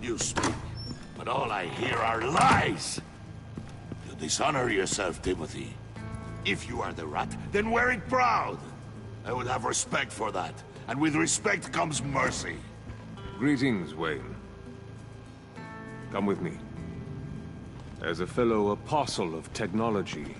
You speak, but all I hear are lies. You dishonor yourself, Timothy. If you are the rat, then wear it proud. I would have respect for that, and with respect comes mercy. Greetings, Wayne. Come with me. As a fellow apostle of technology,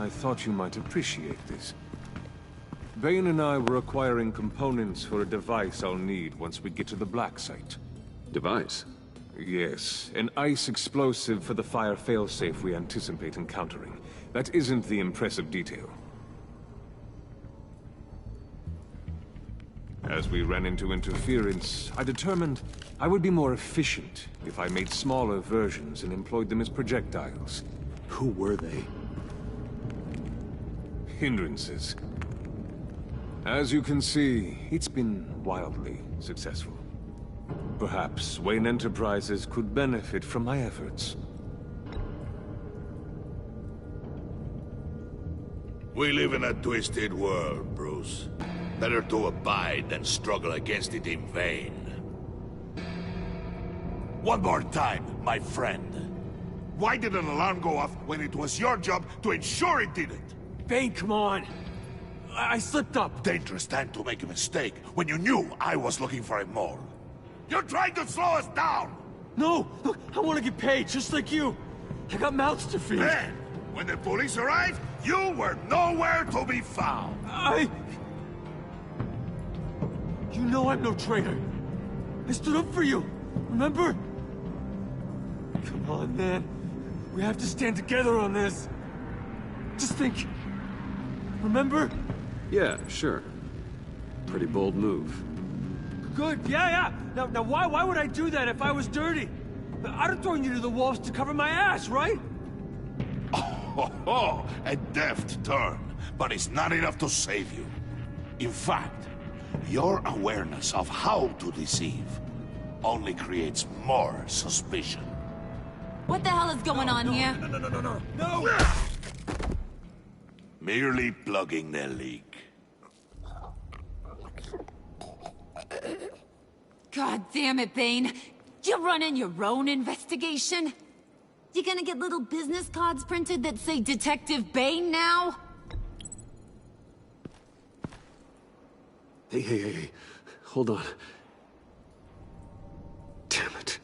I thought you might appreciate this. Bane and I were acquiring components for a device I'll need once we get to the Black Site. Device? Yes, an ice explosive for the fire failsafe we anticipate encountering. That isn't the impressive detail. As we ran into interference, I determined I would be more efficient if I made smaller versions and employed them as projectiles. Who were they? Hindrances. As you can see, it's been wildly successful. Perhaps Wayne Enterprises could benefit from my efforts. We live in a twisted world, Bruce. Better to abide than struggle against it in vain. One more time, my friend. Why did an alarm go off when it was your job to ensure it didn't? Bane, come on! I slipped up! Dangerous time to make a mistake when you knew I was looking for a mole. You're trying to slow us down! No! Look, I want to get paid, just like you! I got mouths to feed! Then, when the police arrived, you were nowhere to be found! You know I'm no traitor! I stood up for you, remember? Come on, man. We have to stand together on this. Just think. Remember? Yeah, sure. Pretty bold move. Good, yeah. Now why would I do that if I was dirty? I'd have thrown you to the wolves to cover my ass, right? Oh, a deft turn, but it's not enough to save you. In fact, your awareness of how to deceive only creates more suspicion. What the hell is going on here? No! Merely plugging the leak. God damn it, Bane. You're running your own investigation? You gonna get little business cards printed that say Detective Bane now? Hey. Hold on. Damn it.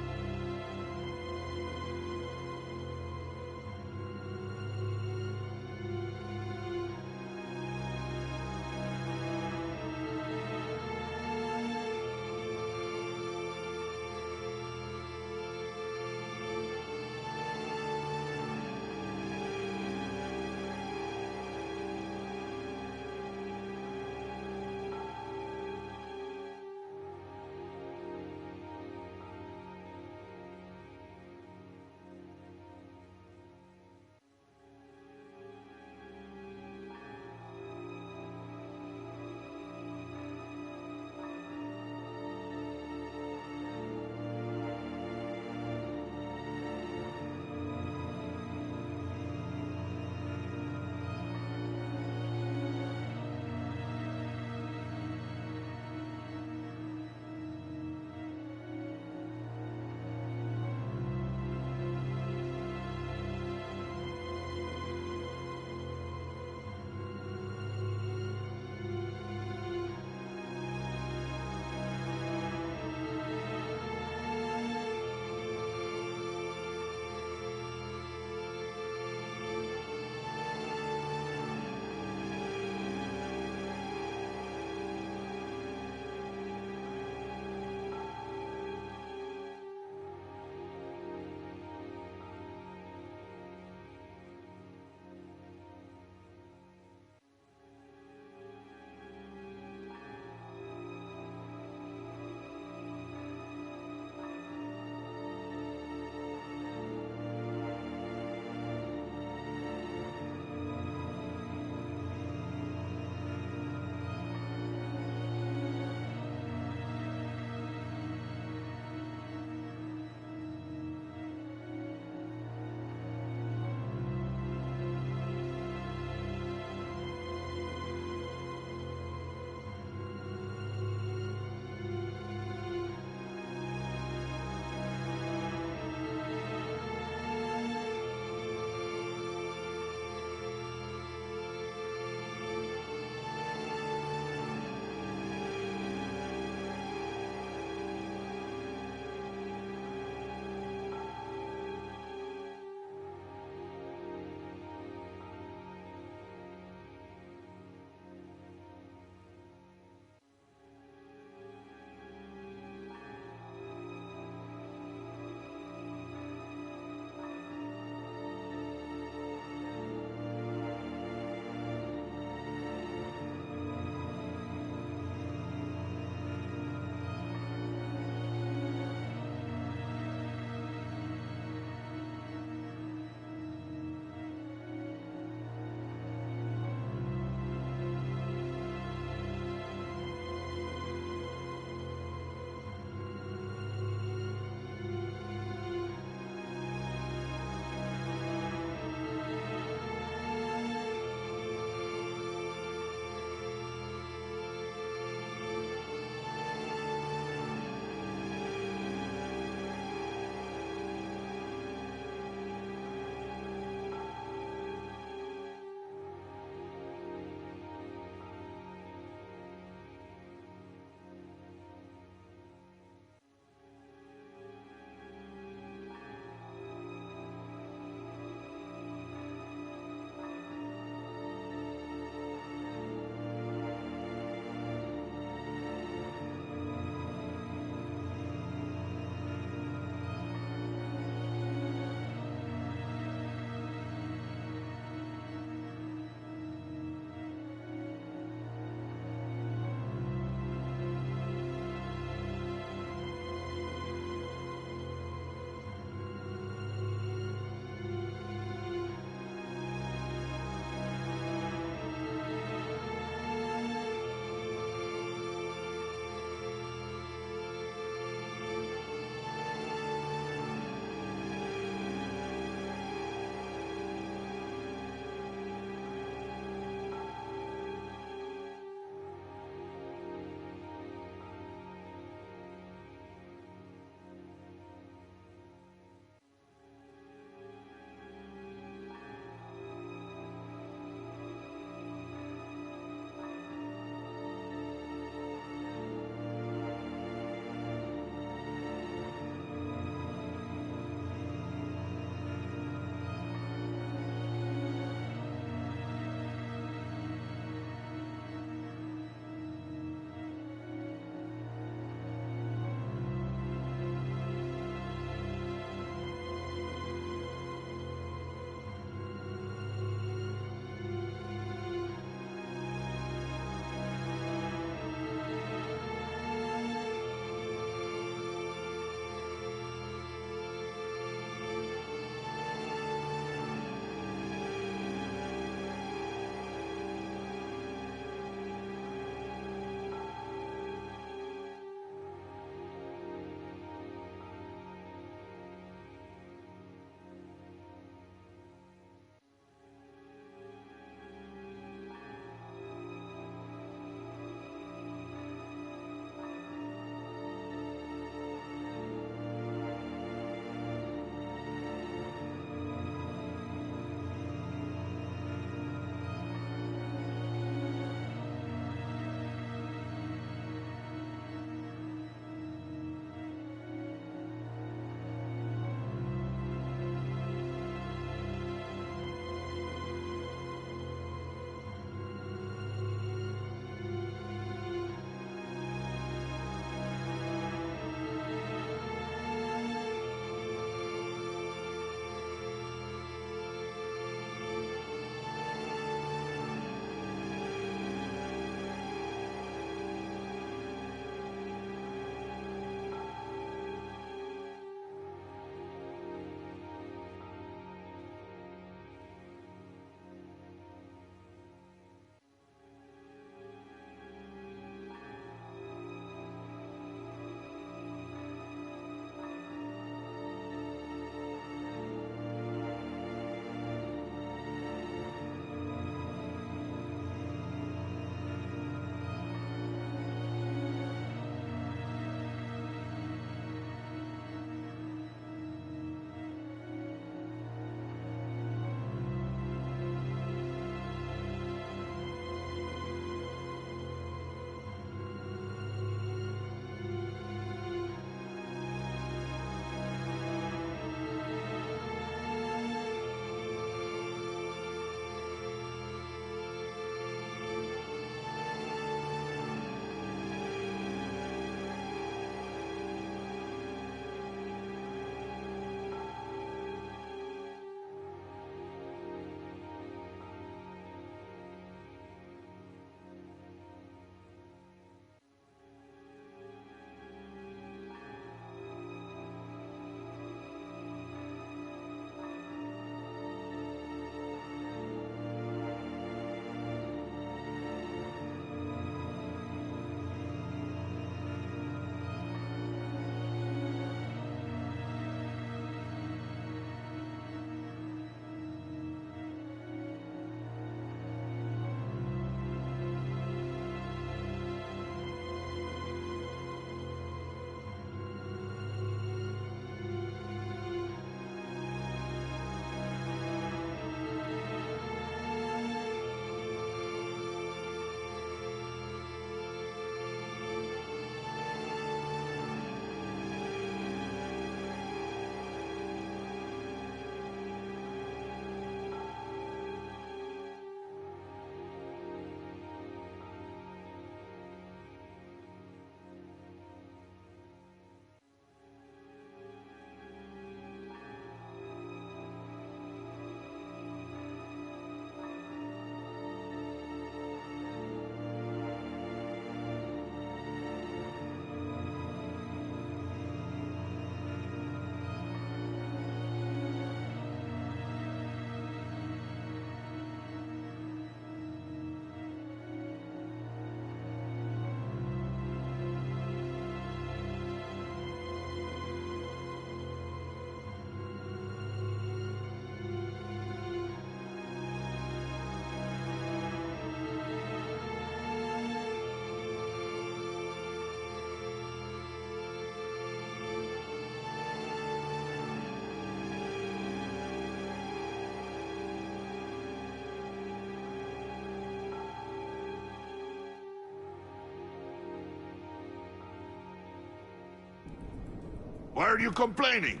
Why are you complaining?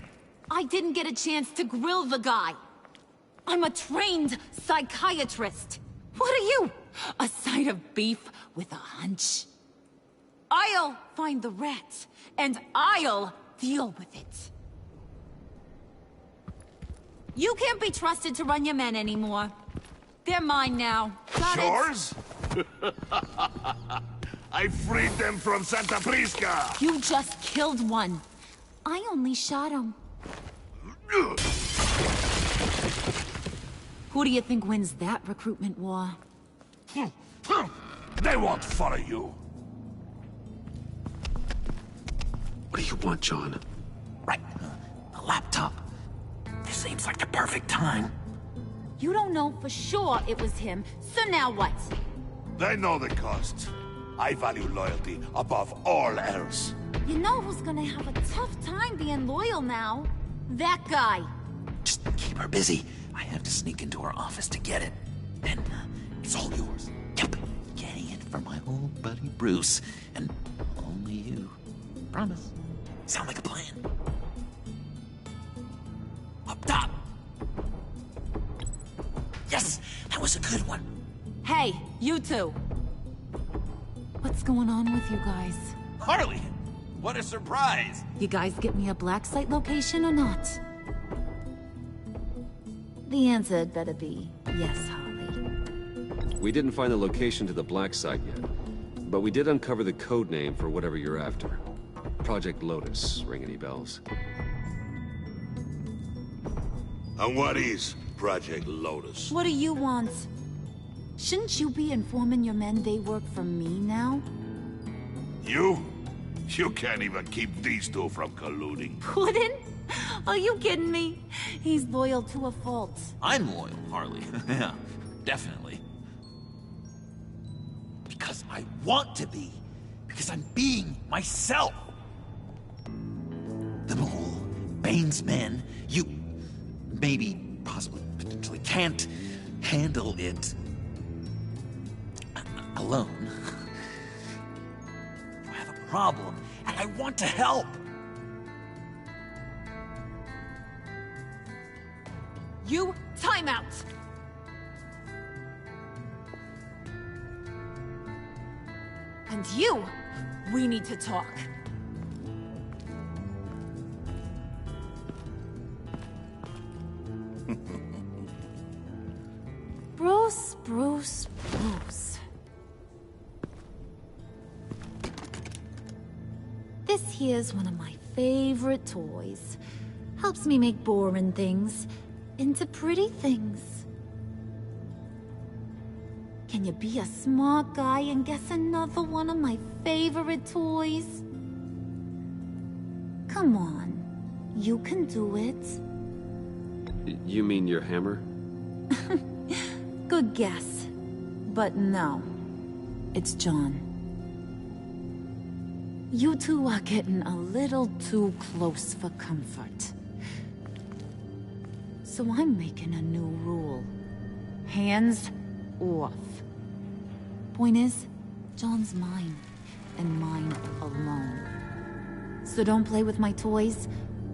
I didn't get a chance to grill the guy. I'm a trained psychiatrist. What are you? A side of beef with a hunch? I'll find the rat, and I'll deal with it. You can't be trusted to run your men anymore. They're mine now. Got Yours? I freed them from Santa Prisca! You just killed one. I only shot him. Who do you think wins that recruitment war? They won't follow you. What do you want, John? Right. The laptop. This seems like the perfect time. You don't know for sure it was him, so now what? They know the cost. I value loyalty above all else. You know who's gonna have a tough time being loyal now? That guy. Just keep her busy. I have to sneak into her office to get it. Then, it's all yours. Yep. Getting it for my old buddy Bruce. And only you. Promise. Sound like a plan? Up top! Yes! That was a good one. Hey, you two. What's going on with you guys? Harley! What a surprise! You guys get me a black site location or not? The answer had better be yes, Harley. We didn't find the location to the black site yet, but we did uncover the code name for whatever you're after. Project Lotus. Ring any bells? And what is Project Lotus? What do you want? Shouldn't you be informing your men they work for me now? You? You can't even keep these two from colluding. Puddin'? Are you kidding me? He's loyal to a fault. I'm loyal, Harley. Yeah, definitely. Because I want to be. Because I'm being myself. The Mole, Bane's men, you maybe, possibly, potentially can't handle it alone. I have a problem, and I want to help. You, time out! And you, we need to talk. Bruce. This here's one of my favorite toys. Helps me make boring things into pretty things. Can you be a smart guy and guess another one of my favorite toys? Come on, you can do it. You mean your hammer? Good guess. But no, it's John. You two are getting a little too close for comfort. So I'm making a new rule. Hands off. Point is, John's mine, and mine alone. So don't play with my toys,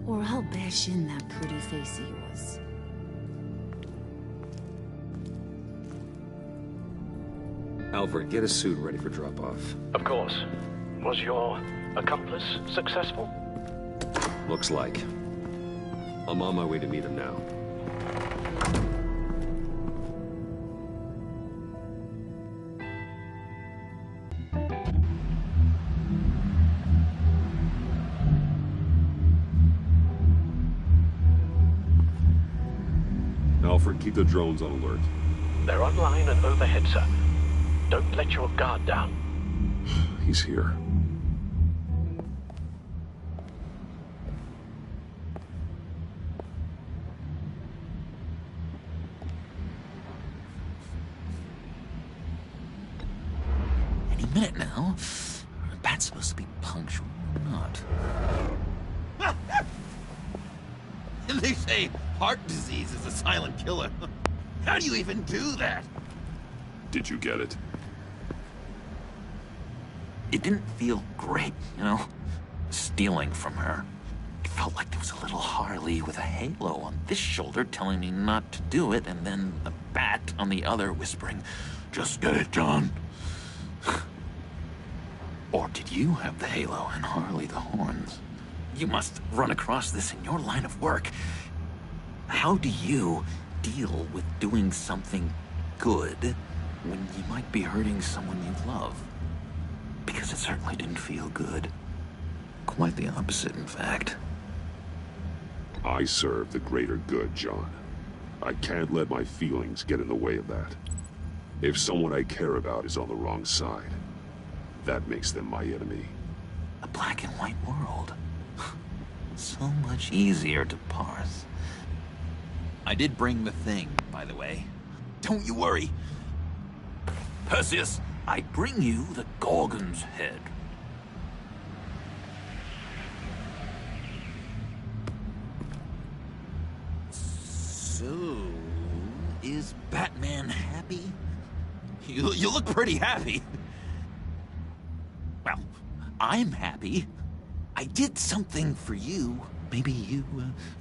or I'll bash in that pretty face of yours. Alfred, get a suit ready for drop-off. Of course. Was your accomplice successful? Looks like. I'm on my way to meet him now. Alfred, keep the drones on alert. They're online and overhead, sir. Don't let your guard down. He's here. Any minute now. The bat's supposed to be punctual or not? They say heart disease is a silent killer. How do you even do that? Did you get it? It didn't feel great, you know? Stealing from her. It felt like there was a little Harley with a halo on this shoulder telling me not to do it, and then the bat on the other whispering, "Just get it done." Or did you have the halo and Harley the horns? You must run across this in your line of work. How do you deal with doing something good when you might be hurting someone you love? Because it certainly didn't feel good. Quite the opposite, in fact. I serve the greater good, John. I can't let my feelings get in the way of that. If someone I care about is on the wrong side, that makes them my enemy. A black and white world. So much easier to parse. I did bring the thing, by the way. Don't you worry. Perseus, I bring you the Gorgon's head. So, is Batman happy? You look pretty happy. Well, I'm happy. I did something for you. Maybe you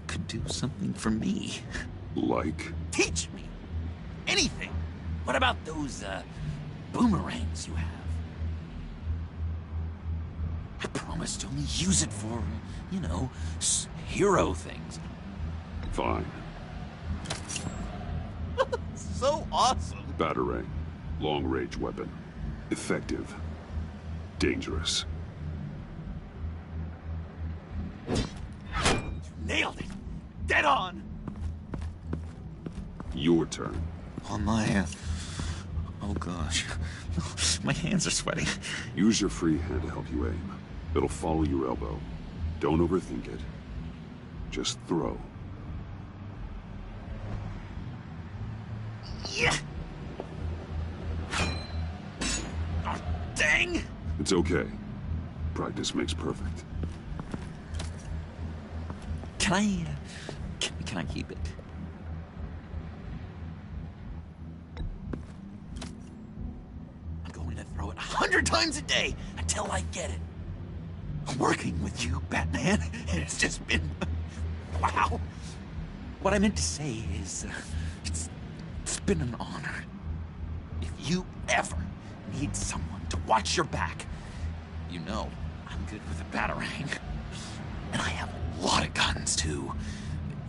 could do something for me. Like? Teach me. Anything. What about those boomerangs you have? I promise to only use it for, you know, hero things. Fine. So awesome. Batarang. Long-range weapon. Effective. Dangerous. Nailed it. Dead on. Your turn. On my, oh gosh. My hands are sweating. Use your free hand to help you aim. It'll follow your elbow. Don't overthink it. Just throw. Yeah. Oh, dang. It's okay. Practice makes perfect. Can I keep it? I'm going to throw it 100 times a day until I get it. Working with you, Batman, it's just been... wow. What I meant to say is, it's been an honor. If you ever need someone to watch your back, you know I'm good with a batarang. And I have a lot of guns, too,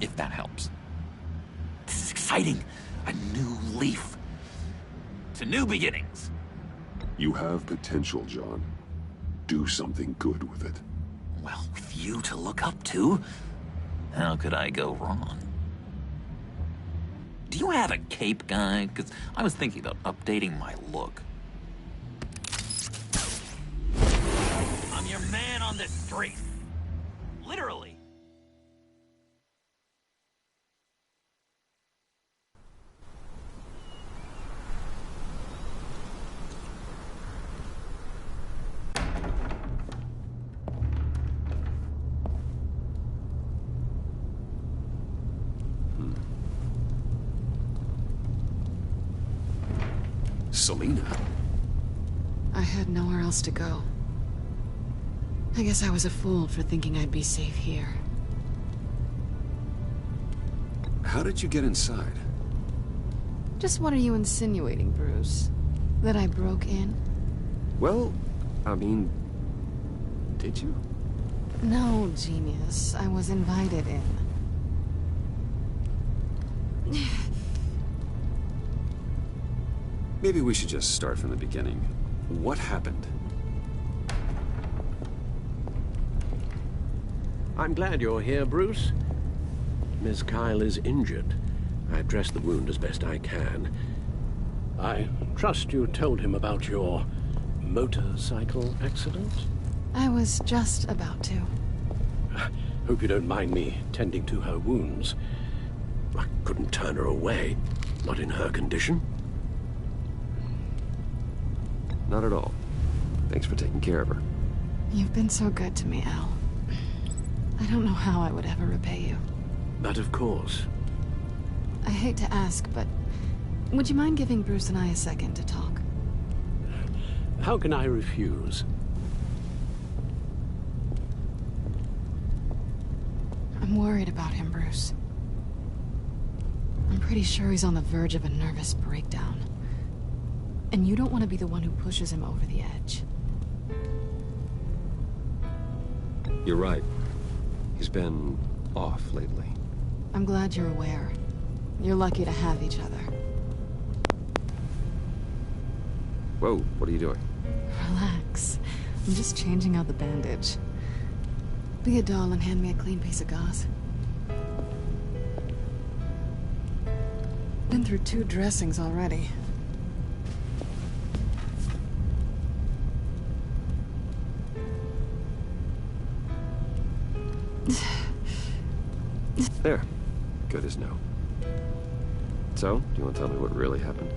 if that helps. This is exciting. A new leaf. To new beginnings. You have potential, John. Do something good with it. Well, with you to look up to, how could I go wrong? Do you have a cape, guy? Because I was thinking about updating my look. I'm your man on the street. Literally. Selina. I had nowhere else to go. I guess I was a fool for thinking I'd be safe here. How did you get inside? Just what are you insinuating, Bruce? That I broke in? Well, I mean, did you? No, genius. I was invited in. Maybe we should just start from the beginning. What happened? I'm glad you're here, Bruce. Miss Kyle is injured. I've dressed the wound as best I can. I trust you told him about your motorcycle accident? I was just about to. Hope you don't mind me tending to her wounds. I couldn't turn her away, not in her condition. Not at all. Thanks for taking care of her. You've been so good to me, Al. I don't know how I would ever repay you. But of course. I hate to ask, but would you mind giving Bruce and I a second to talk? How can I refuse? How can I refuse? I'm worried about him, Bruce. I'm pretty sure he's on the verge of a nervous breakdown. And you don't want to be the one who pushes him over the edge. You're right. He's been off lately. I'm glad you're aware. You're lucky to have each other. Whoa, what are you doing? Relax. I'm just changing out the bandage. Be a doll and hand me a clean piece of gauze. Been through 2 dressings already. There. Good as new. So, do you want to tell me what really happened?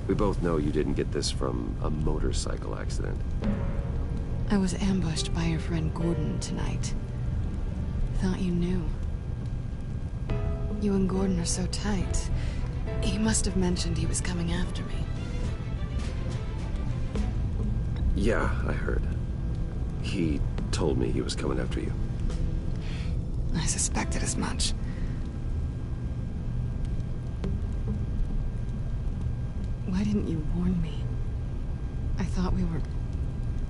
We both know you didn't get this from a motorcycle accident. I was ambushed by your friend Gordon tonight. Thought you knew. You and Gordon are so tight. He must have mentioned he was coming after me. Yeah, I heard. He told me he was coming after you. I suspected as much. Why didn't you warn me? I thought we were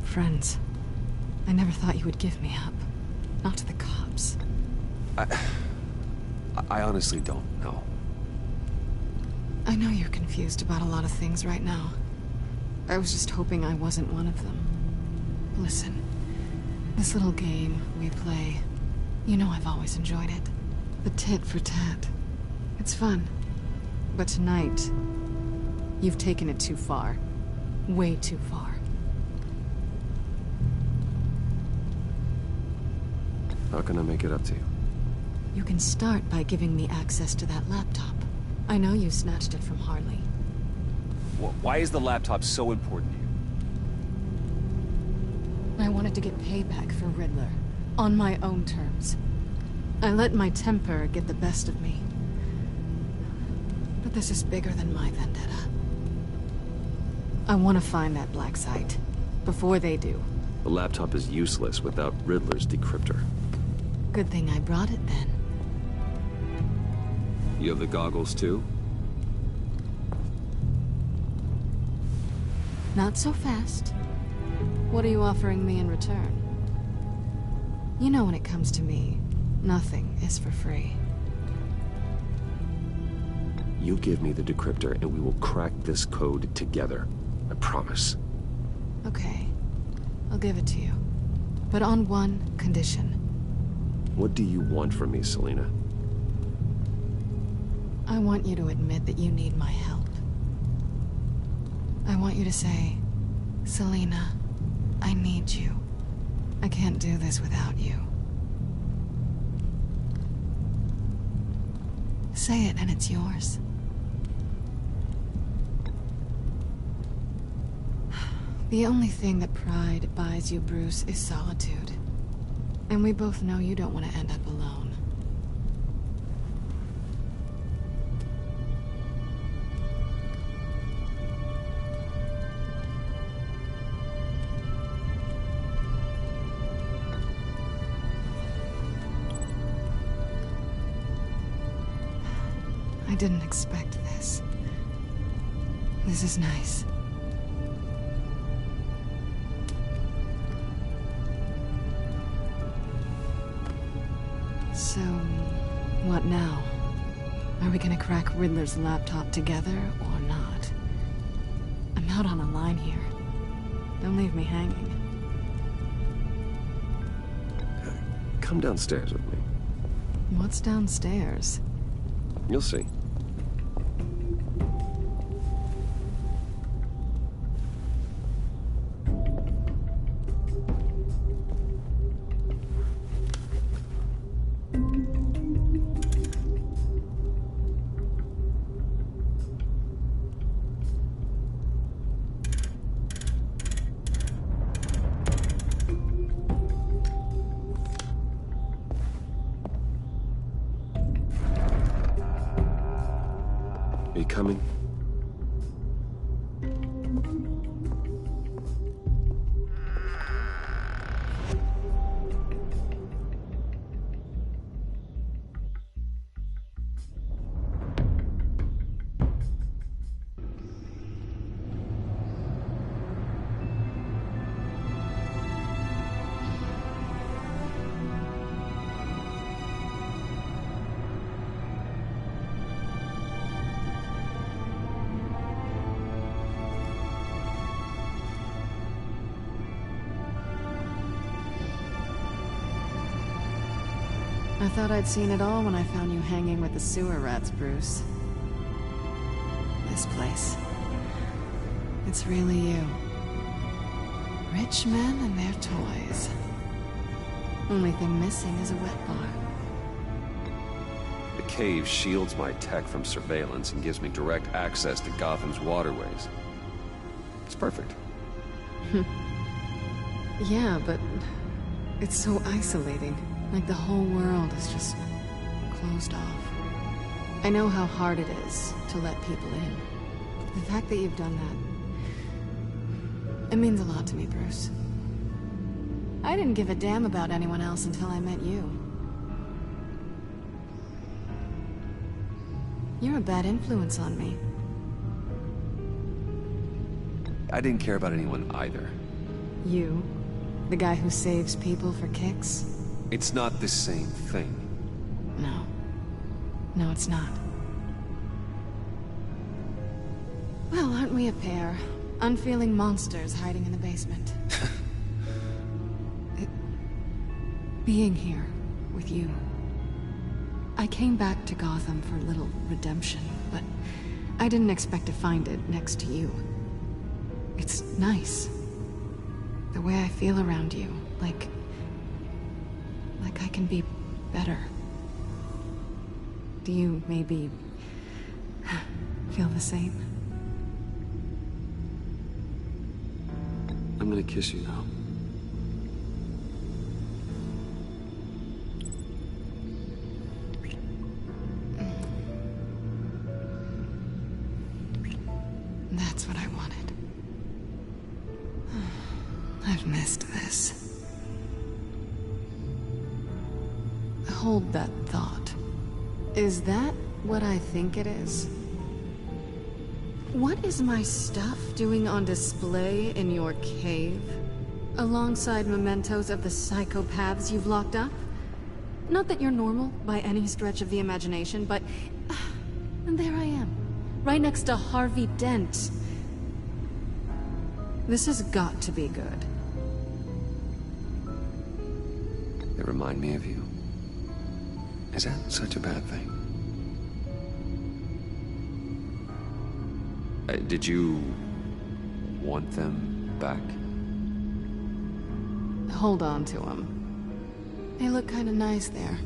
friends. I never thought you would give me up. Not to the cops. I honestly don't know. I know you're confused about a lot of things right now. I was just hoping I wasn't one of them. Listen, this little game we play, you know I've always enjoyed it. The tit for tat. It's fun. But tonight, you've taken it too far. Way too far. How can I make it up to you? You can start by giving me access to that laptop. I know you snatched it from Harley. Why is the laptop so important to you? I wanted to get payback for Riddler. On my own terms. I let my temper get the best of me. But this is bigger than my vendetta. I want to find that black site. Before they do. The laptop is useless without Riddler's decryptor. Good thing I brought it then. You have the goggles too? Not so fast. What are you offering me in return? You know when it comes to me, nothing is for free. You give me the decryptor and we will crack this code together. I promise. Okay. I'll give it to you. But on one condition. What do you want from me, Selina? I want you to admit that you need my help. I want you to say, Selina, I need you. I can't do this without you. Say it and it's yours. The only thing that pride buys you, Bruce, is solitude. And we both know you don't want to end up alone. I didn't expect this. This is nice. So, what now? Are we gonna crack Riddler's laptop together or not? I'm out on a line here. Don't leave me hanging. Come downstairs with me. What's downstairs? You'll see. Are you coming? thought I'd seen it all when I found you hanging with the sewer rats, Bruce. This place. It's really you. Rich men and their toys. Only thing missing is a wet bar. The cave shields my tech from surveillance and gives me direct access to Gotham's waterways. It's perfect. Yeah, but it's so isolating. Like the whole world is just closed off. I know how hard it is to let people in. The fact that you've done that, it means a lot to me, Bruce. I didn't give a damn about anyone else until I met you. You're a bad influence on me. I didn't care about anyone either. You? The guy who saves people for kicks? It's not the same thing. No. No, it's not. Well, aren't we a pair? Unfeeling monsters hiding in the basement. Being here with you. I came back to Gotham for a little redemption, but I didn't expect to find it next to you. It's nice. The way I feel around you, like I can be better. Do you maybe feel the same? I'm gonna kiss you now. That's what I wanted. I've missed this. Hold that thought. Is that what I think it is? What is my stuff doing on display in your cave? Alongside mementos of the psychopaths you've locked up? Not that you're normal by any stretch of the imagination, but... and there I am. Right next to Harvey Dent. This has got to be good. They remind me of you. Is that such a bad thing? Did you want them back? Hold on to them. They look kind of nice there.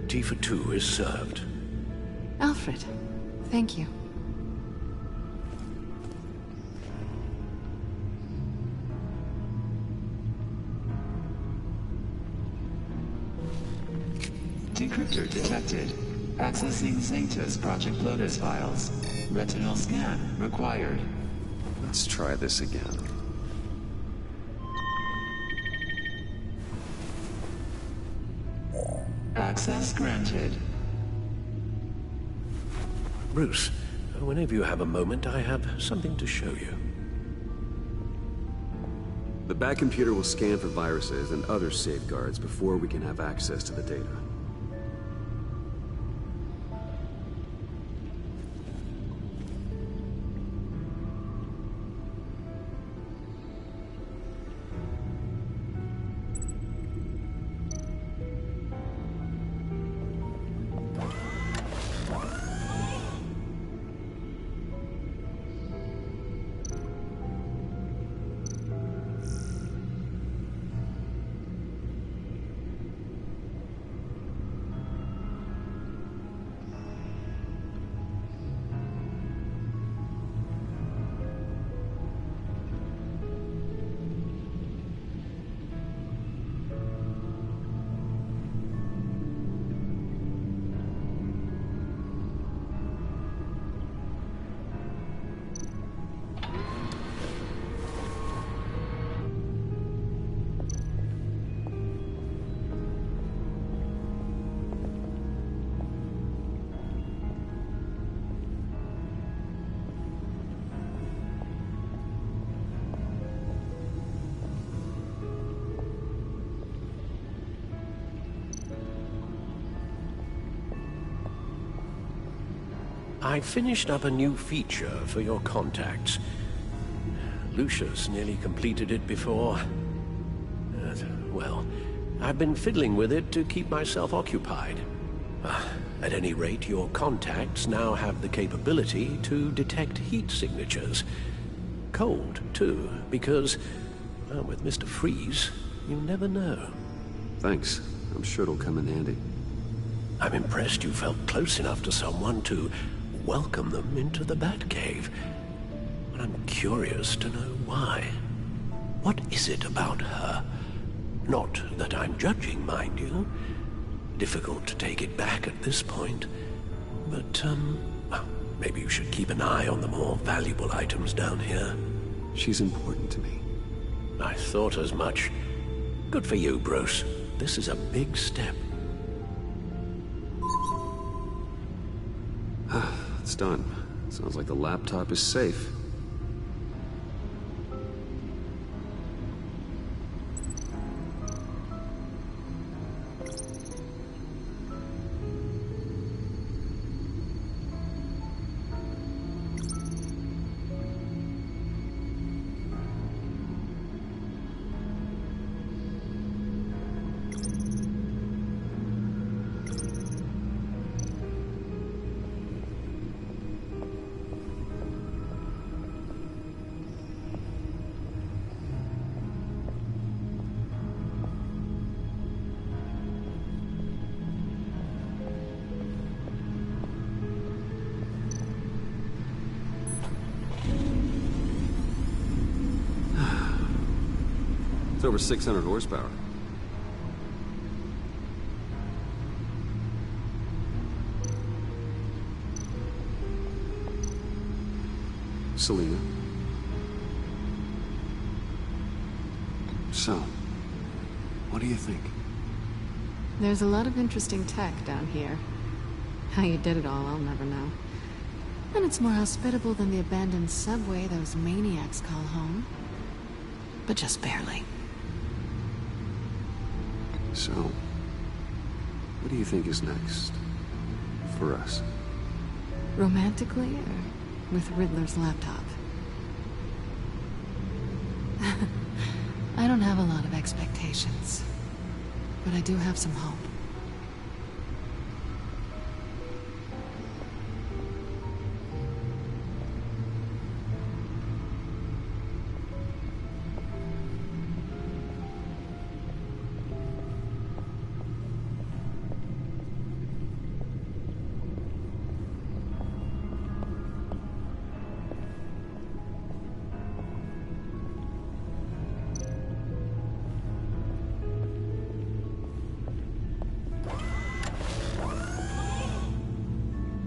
Tea for two is served. Alfred, thank you. Decryptor detected. Accessing Sanctus Project Lotus files. Retinal scan required. Let's try this again. Access granted. Bruce, whenever you have a moment, I have something to show you. The back computer will scan for viruses and other safeguards before we can have access to the data. I finished up a new feature for your contacts. Lucius nearly completed it before. Well, I've been fiddling with it to keep myself occupied. At any rate, your contacts now have the capability to detect heat signatures. Cold, too, because, well, with Mr. Freeze, you never know. Thanks. I'm sure it'll come in handy. I'm impressed you felt close enough to someone to welcome them into the Batcave. But I'm curious to know why. What is it about her? Not that I'm judging, mind you. Difficult to take it back at this point. But, well, maybe you should keep an eye on the more valuable items down here. She's important to me. I thought as much. Good for you, Bruce. This is a big step. It's done. Sounds like the laptop is safe. It's over 600 horsepower. Selena. So, what do you think? There's a lot of interesting tech down here. How you did it all, I'll never know. And it's more hospitable than the abandoned subway those maniacs call home. But just barely. So, what do you think is next? For us? Romantically, or with Riddler's laptop? I don't have a lot of expectations. But I do have some hope.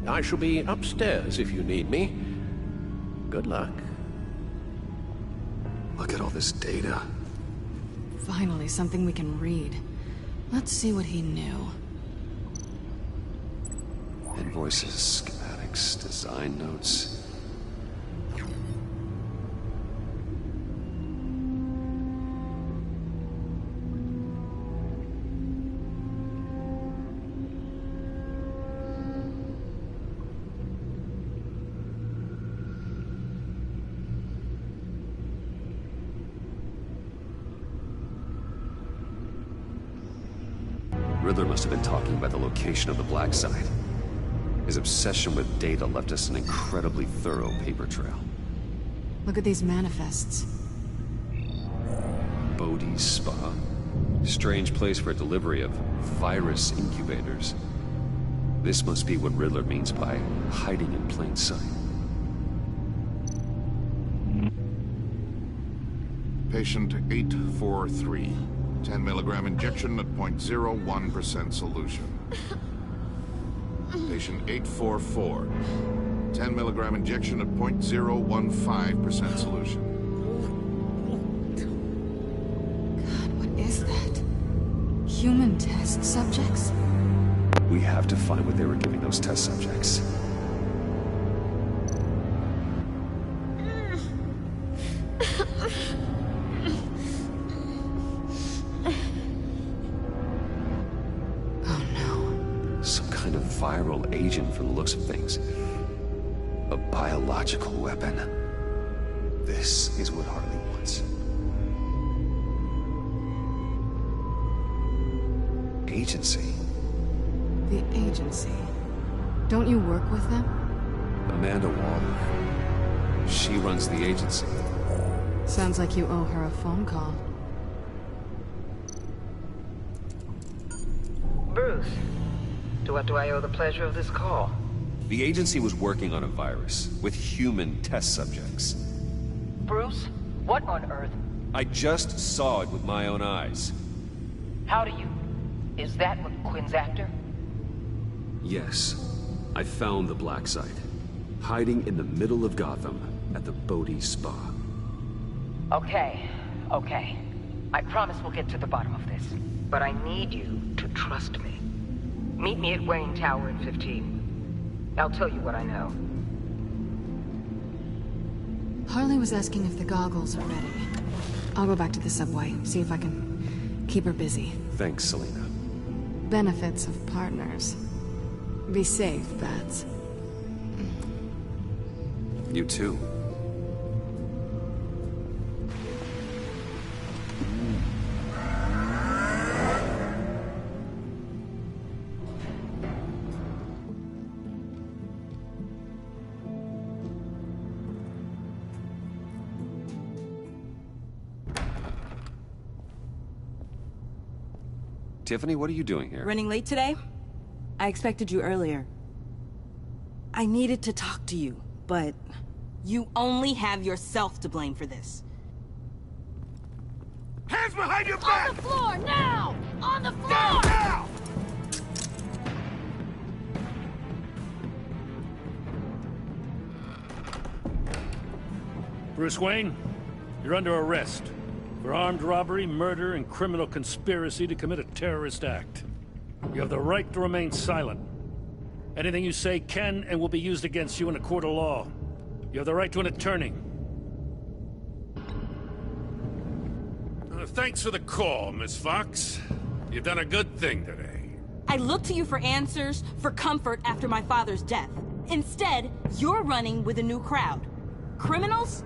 I shall be upstairs if you need me. Good luck. Look at all this data. Finally, something we can read. Let's see what he knew. Invoices, schematics, design notes. Riddler must have been talking about the location of the black site. His obsession with data left us an incredibly thorough paper trail. Look at these manifests. Bodhi's Spa. Strange place for a delivery of virus incubators. This must be what Riddler means by hiding in plain sight. Patient 843. 10 milligram injection at 0.01% solution. Patient 844. 10 milligram injection at 0.015% solution. God, what is that? Human test subjects? We have to find what they were giving those test subjects. Viral agent from the looks of things. A biological weapon. This is what Harley wants. Agency. The agency. Don't you work with them? Amanda Waller. She runs the agency. Sounds like you owe her a phone call. Bruce, to what do I owe the pleasure of this call? The agency was working on a virus with human test subjects. Bruce, what on earth? I just saw it with my own eyes. How do you? Is that what Quinn's after? Yes. I found the black site, hiding in the middle of Gotham at the Bodhi Spa. Okay. I promise we'll get to the bottom of this. But I need you to trust me. Meet me at Wayne Tower in 15. I'll tell you what I know. Harley was asking if the goggles are ready. I'll go back to the subway, see if I can keep her busy. Thanks, Selena. Benefits of partners. Be safe, Bats. You too. Tiffany, what are you doing here? Running late today? I expected you earlier. I needed to talk to you, but you only have yourself to blame for this. Hands behind your back! On the floor, now! On the floor! Down, now! Bruce Wayne, you're under arrest for armed robbery, murder, and criminal conspiracy to commit a terrorist act. You have the right to remain silent. Anything you say can and will be used against you in a court of law. You have the right to an attorney. Thanks for the call, Miss Fox. You've done a good thing today. I looked to you for answers, for comfort after my father's death. Instead, you're running with a new crowd. Criminals?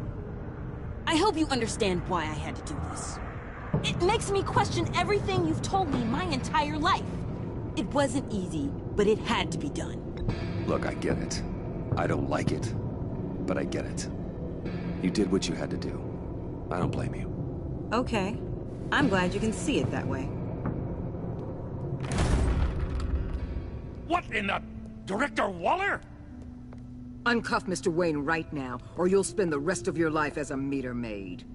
I hope you understand why I had to do this. It makes me question everything you've told me my entire life. It wasn't easy, but it had to be done. Look, I get it. I don't like it, but I get it. You did what you had to do. I don't blame you. Okay. I'm glad you can see it that way. What in the... Director Waller? Uncuff Mr. Wayne right now, or you'll spend the rest of your life as a meter maid.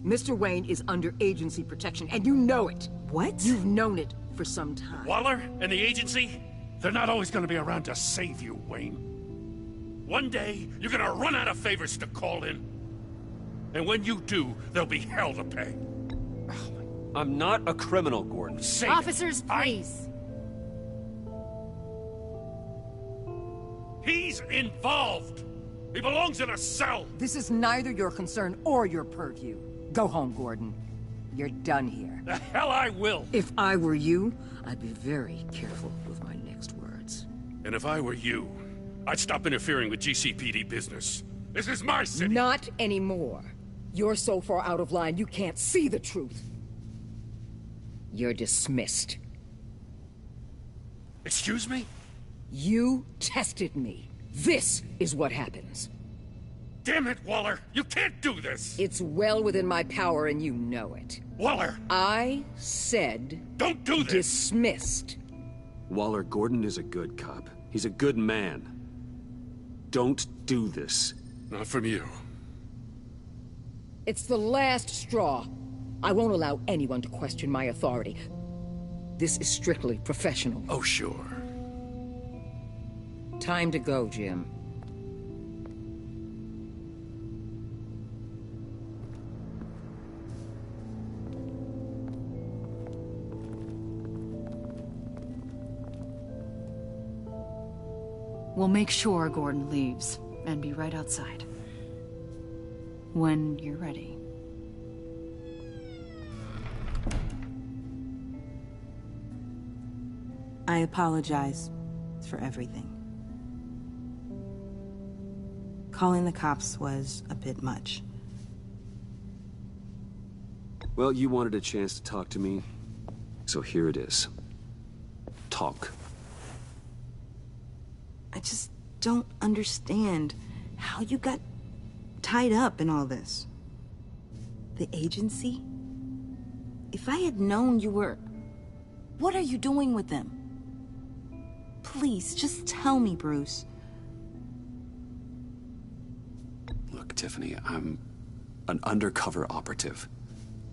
Mr. Wayne is under agency protection, and you know it. What? You've known it for some time. Waller and the agency? They're not always gonna be around to save you, Wayne. One day, you're gonna run out of favors to call in. And when you do, there'll be hell to pay. I'm not a criminal, Gordon. Say Officers, please. He's involved. He belongs in a cell. This is neither your concern or your purview. Go home, Gordon. You're done here. The hell I will. If I were you, I'd be very careful with my next words. And if I were you, I'd stop interfering with GCPD business. This is my city. Not anymore. You're so far out of line, you can't see the truth. You're dismissed. Excuse me? You tested me. This is what happens. Damn it, Waller! You can't do this! It's well within my power and you know it. Waller! I said... Don't do this! Dismissed. Waller, Gordon is a good cop. He's a good man. Don't do this. Not from you. It's the last straw. I won't allow anyone to question my authority. This is strictly professional. Oh, sure. Time to go, Jim. We'll make sure Gordon leaves, and be right outside. When you're ready. I apologize for everything. Calling the cops was a bit much. Well, you wanted a chance to talk to me, so here it is. Talk. I just don't understand how you got tied up in all this. The agency? If I had known you were... What are you doing with them? Please, just tell me, Bruce. Look, Tiffany, I'm an undercover operative.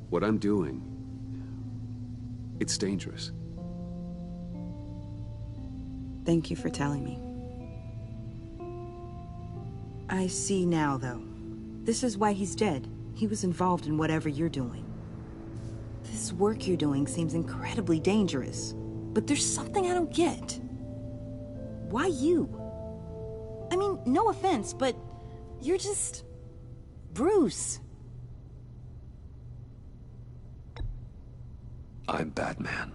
What I'm doing, it's dangerous. Thank you for telling me. I see now, though. This is why he's dead. He was involved in whatever you're doing. This work you're doing seems incredibly dangerous. But there's something I don't get. Why you? I mean, no offense, but you're just... Bruce. I'm Batman.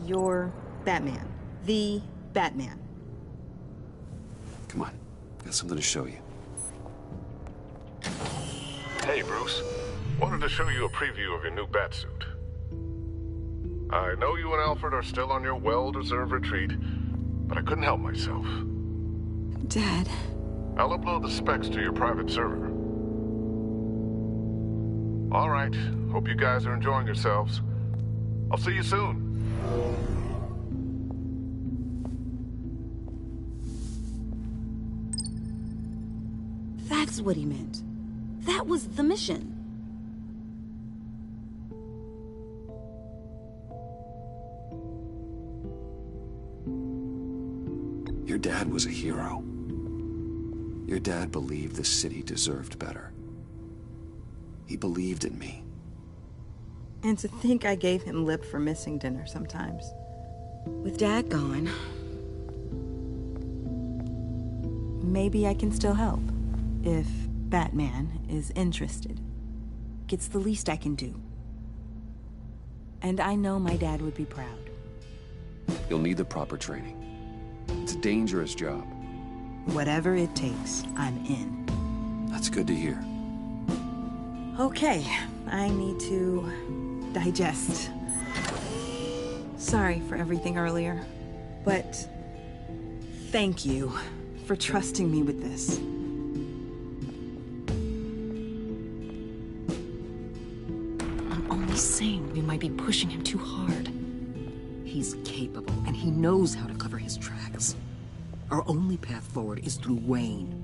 You're Batman. The Batman. Come on, got something to show you. Hey, Bruce. Wanted to show you a preview of your new batsuit. I know you and Alfred are still on your well-deserved retreat, but I couldn't help myself. Dad. I'll upload the specs to your private server. All right. Hope you guys are enjoying yourselves. I'll see you soon. That's what he meant. That was the mission. Your dad was a hero. Your dad believed the city deserved better. He believed in me. And to think I gave him lip for missing dinner sometimes. With Dad gone, maybe I can still help. If Batman is interested. It's the least I can do. And I know my dad would be proud. You'll need the proper training. It's a dangerous job. Whatever it takes, I'm in. That's good to hear. Okay, I need to digest. Sorry for everything earlier, but thank you for trusting me with this. I'm only saying we might be pushing him too hard. He's capable, and he knows how to cover his tracks. Our only path forward is through Wayne.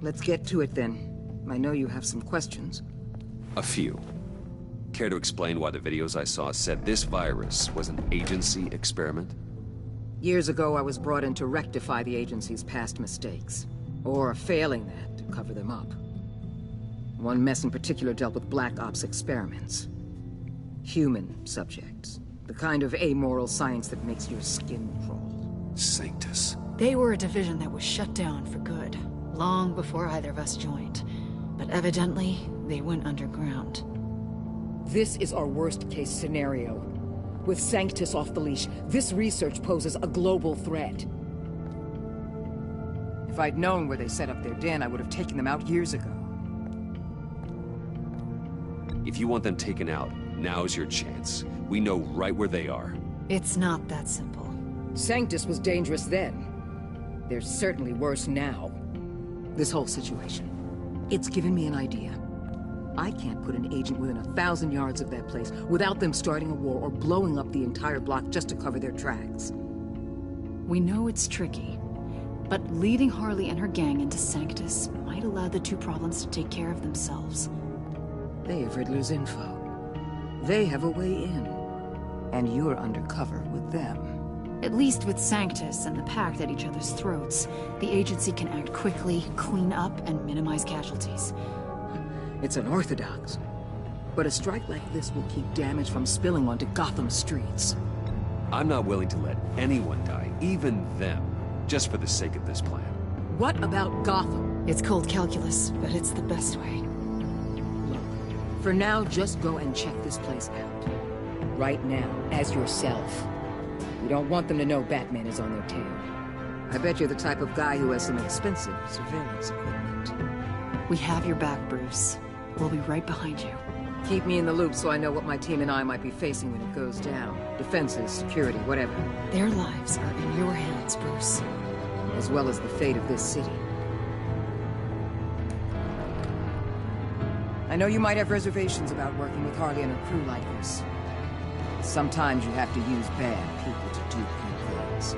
Let's get to it then. I know you have some questions. A few. Care to explain why the videos I saw said this virus was an agency experiment? Years ago, I was brought in to rectify the agency's past mistakes. Or failing that, to cover them up. One mess in particular dealt with Black Ops experiments. Human subjects. The kind of amoral science that makes your skin crawl. Sanctus. They were a division that was shut down for good, long before either of us joined. But evidently, they went underground. This is our worst-case scenario. With Sanctus off the leash, this research poses a global threat. If I'd known where they set up their den, I would have taken them out years ago. If you want them taken out, now's your chance. We know right where they are. It's not that simple. Sanctus was dangerous then. They're certainly worse now. This whole situation, it's given me an idea. I can't put an agent within 1,000 yards of that place without them starting a war or blowing up the entire block just to cover their tracks. We know it's tricky, but leading Harley and her gang into Sanctus might allow the two problems to take care of themselves. They have Riddler's info. They have a way in. And you're undercover with them. At least with Sanctus and the Pact at each other's throats, the agency can act quickly, clean up, and minimize casualties. It's unorthodox. But a strike like this will keep damage from spilling onto Gotham streets. I'm not willing to let anyone die, even them, just for the sake of this plan. What about Gotham? It's cold calculus, but it's the best way. Look, for now, just go and check this place out. right now, as yourself. We don't want them to know Batman is on their tail. I bet you're the type of guy who has some expensive surveillance equipment. We have your back, Bruce. We'll be right behind you. Keep me in the loop so I know what my team and I might be facing when it goes down. Defenses, security, whatever. Their lives are in your hands, Bruce. As well as the fate of this city. I know you might have reservations about working with Harley and her crew like this. Sometimes you have to use bad people to do good things.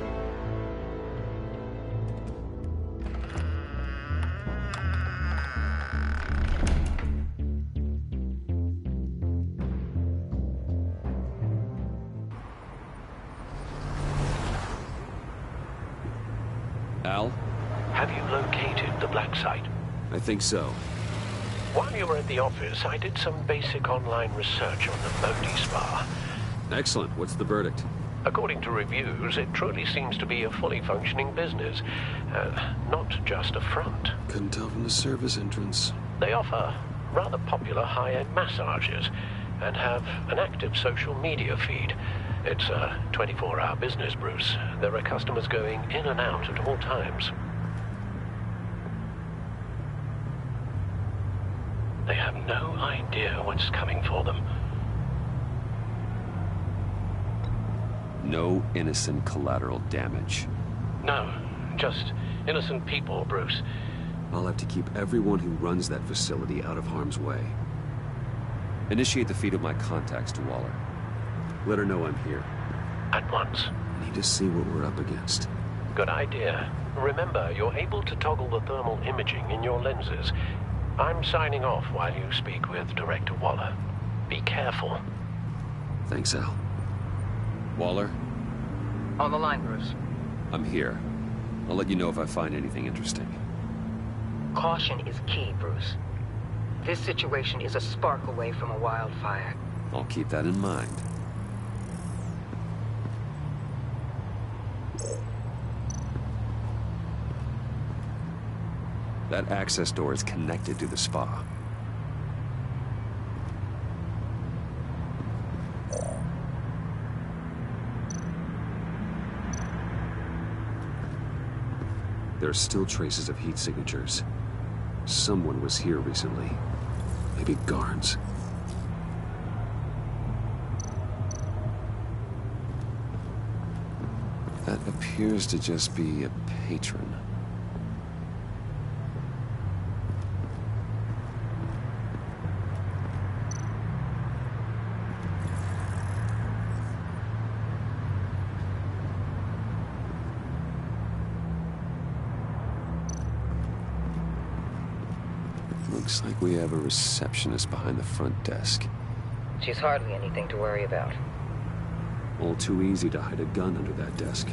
Al? Have you located the black site? I think so. While you were at the office, I did some basic online research on the Modi Spa. Excellent. What's the verdict? According to reviews, it truly seems to be a fully functioning business. Not just a front. Couldn't tell from the service entrance. They offer rather popular high-end massages and have an active social media feed. It's a 24-hour business, Bruce. There are customers going in and out at all times. They have no idea what's coming for them. No innocent collateral damage. No, just innocent people, Bruce. I'll have to keep everyone who runs that facility out of harm's way. Initiate the feed of my contacts to Waller. Let her know I'm here. At once. Need to see what we're up against. Good idea. Remember, you're able to toggle the thermal imaging in your lenses. I'm signing off while you speak with Director Waller. Be careful. Thanks, Al. Waller? On the line, Bruce. I'm here. I'll let you know if I find anything interesting. Caution is key, Bruce. This situation is a spark away from a wildfire. I'll keep that in mind. That access door is connected to the spa. There are still traces of heat signatures. Someone was here recently. Maybe guards. That appears to just be a patron. Looks like we have a receptionist behind the front desk. She's hardly anything to worry about. All too easy to hide a gun under that desk.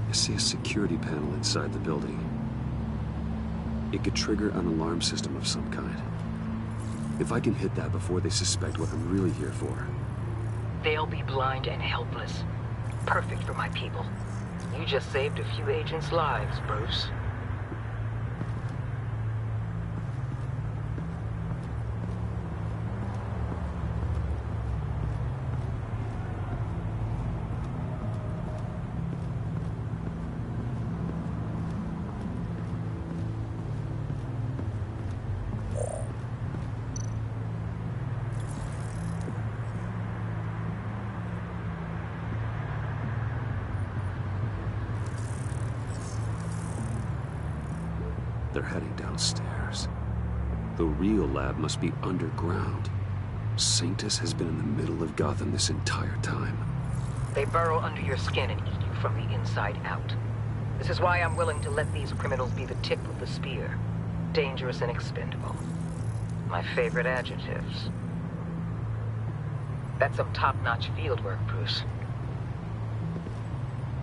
I see a security panel inside the building. It could trigger an alarm system of some kind. If I can hit that before they suspect what I'm really here for. They'll be blind and helpless. Perfect for my people. You just saved a few agents' lives, Bruce. They're heading downstairs. The real lab must be underground. Sanctus has been in the middle of Gotham this entire time. They burrow under your skin and eat you from the inside out. This is why I'm willing to let these criminals be the tip of the spear. Dangerous and expendable. My favorite adjectives. That's some top-notch field work, Bruce.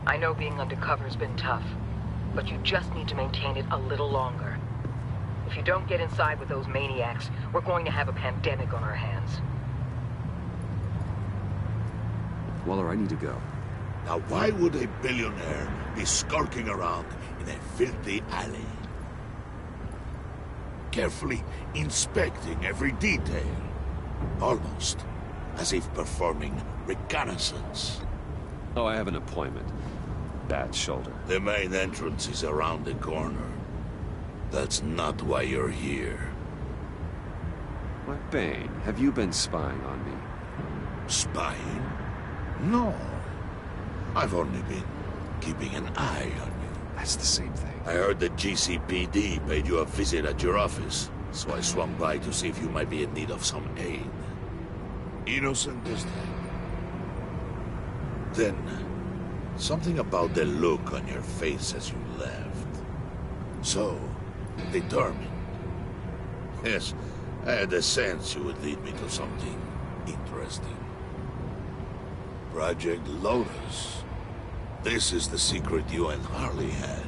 I know being undercover's been tough, but you just need to maintain it a little longer. If you don't get inside with those maniacs, we're going to have a pandemic on our hands. Waller, I need to go. Now why would a billionaire be skulking around in a filthy alley? Carefully inspecting every detail. Almost as if performing reconnaissance. Oh, I have an appointment. Bad shoulder. The main entrance is around the corner. That's not why you're here. Why, Bane, have you been spying on me? Spying? No. I've only been keeping an eye on you. That's the same thing. I heard the GCPD paid you a visit at your office, so I swung by to see if you might be in need of some aid. Innocent this time. Then, something about the look on your face as you left. So, determined. Yes, I had a sense you would lead me to something interesting. Project Lotus. This is the secret you and Harley had.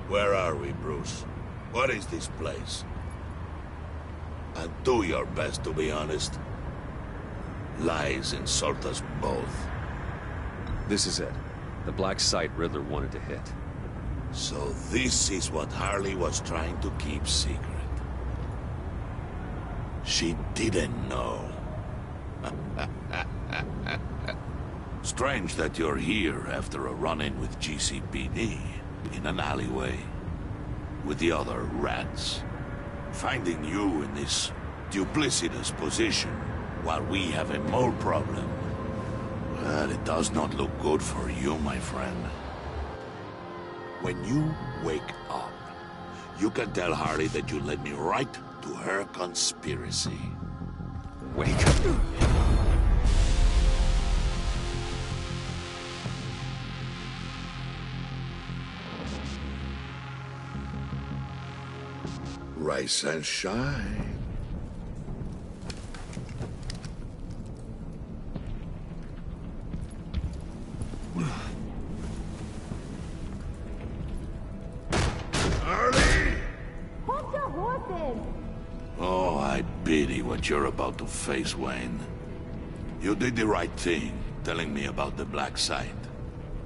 Where are we, Bruce? What is this place? And do your best to be honest. Lies insult us both. This is it. The black site Riddler wanted to hit. So this is what Harley was trying to keep secret. She didn't know. Strange that you're here after a run-in with GCPD in an alleyway with the other rats. Finding you in this duplicitous position while we have a mole problem. Well, it does not look good for you, my friend. When you wake up, you can tell Harley that you led me right to her conspiracy. Wake up. Rise and shine. Harley! Hold your horses! Oh, I pity what you're about to face, Wayne. You did the right thing, telling me about the black site.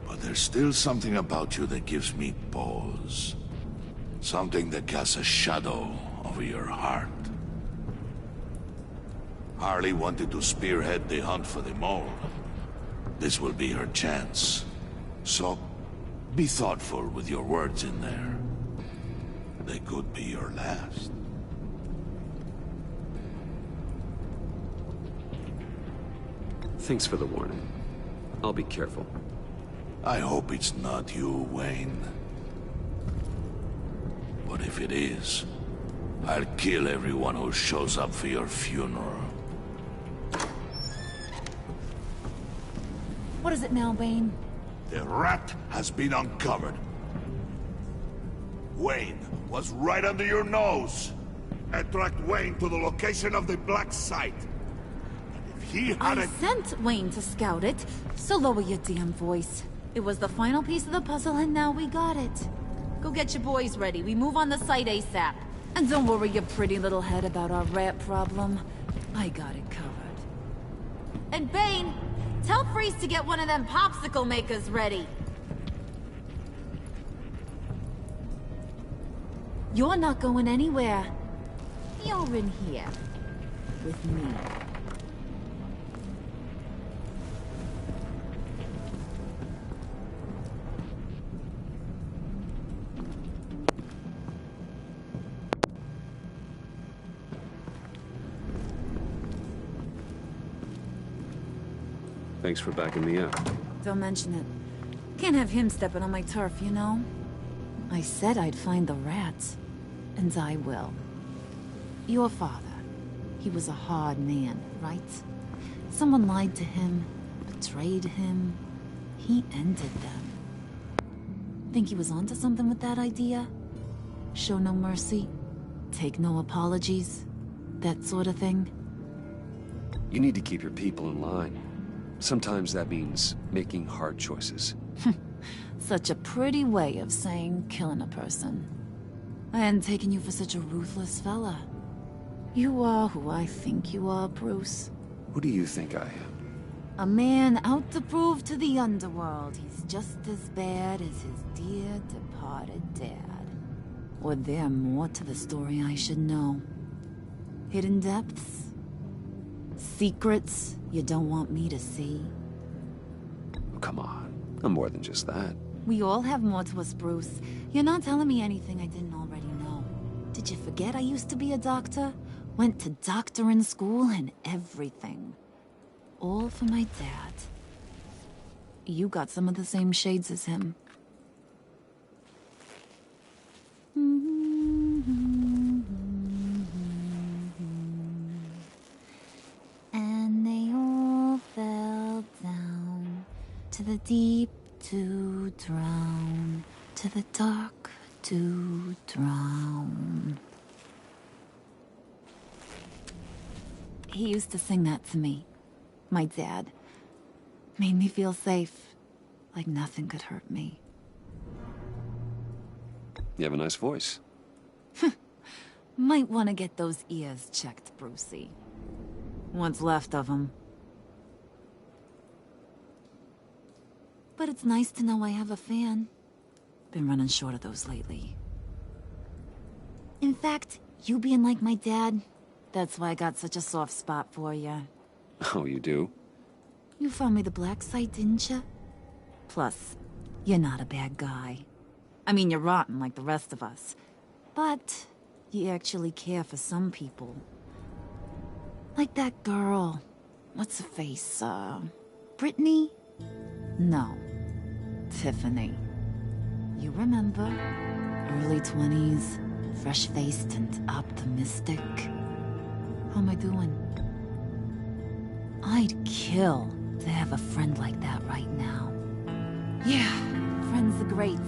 But there's still something about you that gives me pause. Something that casts a shadow over your heart. Harley wanted to spearhead the hunt for the mole. This will be her chance. So, be thoughtful with your words in there. They could be your last. Thanks for the warning. I'll be careful. I hope it's not you, Wayne. But if it is, I'll kill everyone who shows up for your funeral. What is it now, Bane? The rat has been uncovered. Wayne was right under your nose. Attract Wayne to the location of the black site. And if he had I sent Wayne to scout it, so lower your damn voice. It was the final piece of the puzzle, and now we got it. Go get your boys ready. We move on the site ASAP. And don't worry your pretty little head about our rat problem. I got it covered. And Bane, tell Freeze to get one of them popsicle makers ready. You're not going anywhere. You're in here. With me. Thanks for backing me up. Don't mention it. Can't have him stepping on my turf, you know? I said I'd find the rats. And I will. Your father. He was a hard man, right? Someone lied to him, betrayed him. He ended them. Think he was onto something with that idea? Show no mercy? Take no apologies? That sort of thing? You need to keep your people in line. Sometimes that means making hard choices. Such a pretty way of saying killing a person. I hadn't taken you for such a ruthless fella. You are who I think you are, Bruce. Who do you think I am? A man out to prove to the underworld he's just as bad as his dear departed dad. Or there more to the story I should know? Hidden depths? Secrets you don't want me to see? Oh, come on. I'm more than just that. We all have more to us, Bruce. You're not telling me anything I didn't already know. Did you forget I used to be a doctor? Went to doctoring school and everything. All for my dad. You got some of the same shades as him. And they all fell down to the deep to drown, to the dark to drown. He used to sing that to me. My dad. Made me feel safe. Like nothing could hurt me. You have a nice voice. Might want to get those ears checked, Brucey. What's left of them. But it's nice to know I have a fan. Been running short of those lately. In fact, you being like my dad, that's why I got such a soft spot for you. Oh, you do? You found me the black site, didn't you? Plus, you're not a bad guy. I mean, you're rotten like the rest of us. But you actually care for some people. Like that girl. What's her face? Brittany? No. Tiffany. You remember? Early 20s, fresh-faced and optimistic. How am I doing? I'd kill to have a friend like that right now. Yeah, friends are great.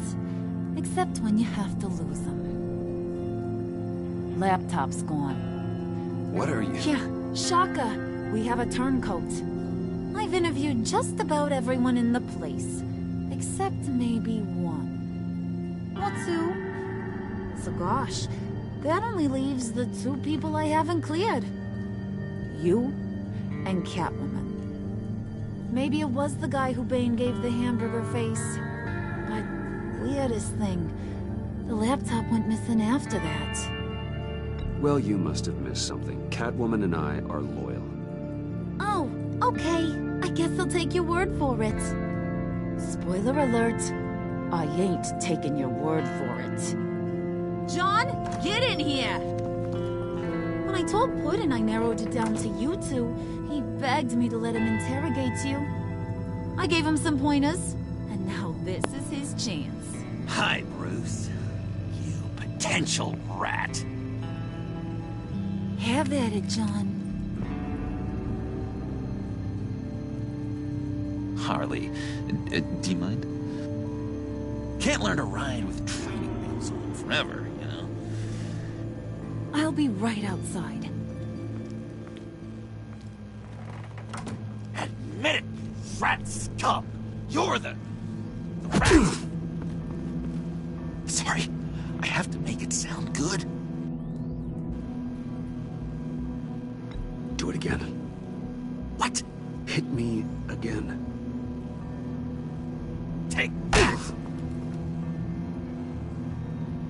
Except when you have to lose them. Laptop's gone. What are you? Yeah, Shaka. We have a turncoat. I've interviewed just about everyone in the place. Except maybe one. Or two. So gosh, that only leaves the two people I haven't cleared. You and Catwoman. Maybe it was the guy who Bane gave the hamburger face. But weirdest thing, the laptop went missing after that. Well, you must have missed something. Catwoman and I are loyal. Oh, okay. I guess I'll take your word for it. Spoiler alert, I ain't taking your word for it. John, get in here! When I told Puddin' I narrowed it down to you two, he begged me to let him interrogate you. I gave him some pointers, and now this is his chance. Hi, Bruce. You potential rat. Have at it, John. Harley, do you mind? Can't learn to ride with training wheels on forever, you know? I'll be right outside. Admit it, rat scum! You're the rat! Sorry, I have to make it sound good. Do it again. What? Hit me again. Take that!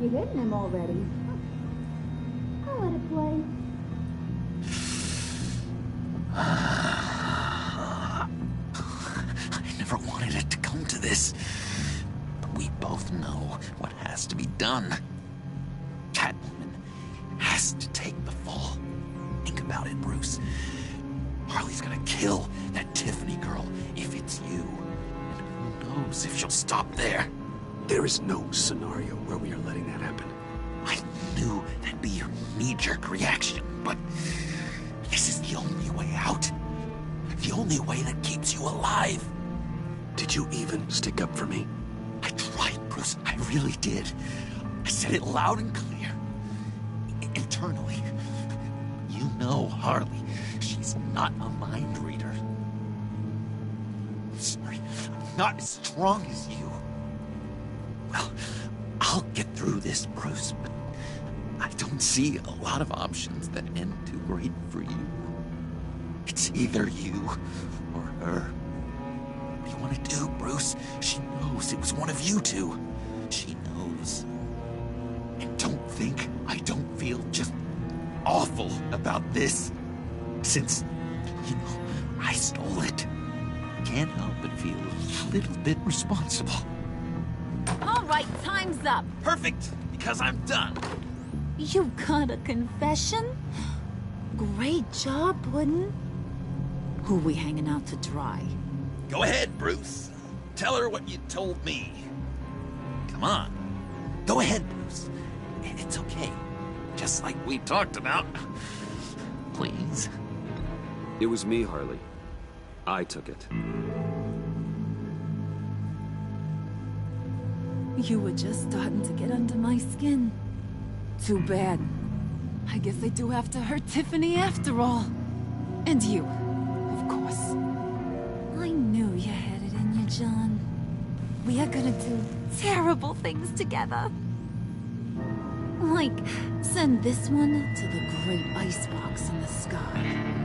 You're hitting him already. I'll let it play. I never wanted it to come to this. But we both know what has to be done. Catwoman has to take the fall. Think about it, Bruce. Harley's gonna kill that Tiffany girl if it's you. And who knows if she'll stop there. There is no scenario where we are letting that happen. I knew that'd be your knee-jerk reaction, but this is the only way out. The only way that keeps you alive. Did you even stick up for me? I tried, Bruce. I really did. I said it loud and clear. Internally. You know Harley. She's not a mind reader. I'm sorry. I'm not as strong as you. Well, I'll get through this, Bruce, but I don't see a lot of options that end too great for you. It's either you or her. What do you want to do, Bruce? She knows it was one of you two. She knows. And don't think I don't feel just awful about this. Since, you know, I stole it. Can't help but feel a little bit responsible. All right, time's up. Perfect, because I'm done. You got a confession? Great job, Puddin'. Who we hanging out to dry? Go ahead, Bruce. Tell her what you told me. Come on. Go ahead, Bruce. It's okay. Just like we talked about. Please. It was me, Harley. I took it. You were just starting to get under my skin. Too bad. I guess I do have to hurt Tiffany after all. And you, of course. I knew you had it in you, John. We are gonna do terrible things together. Like, send this one to the great icebox in the sky.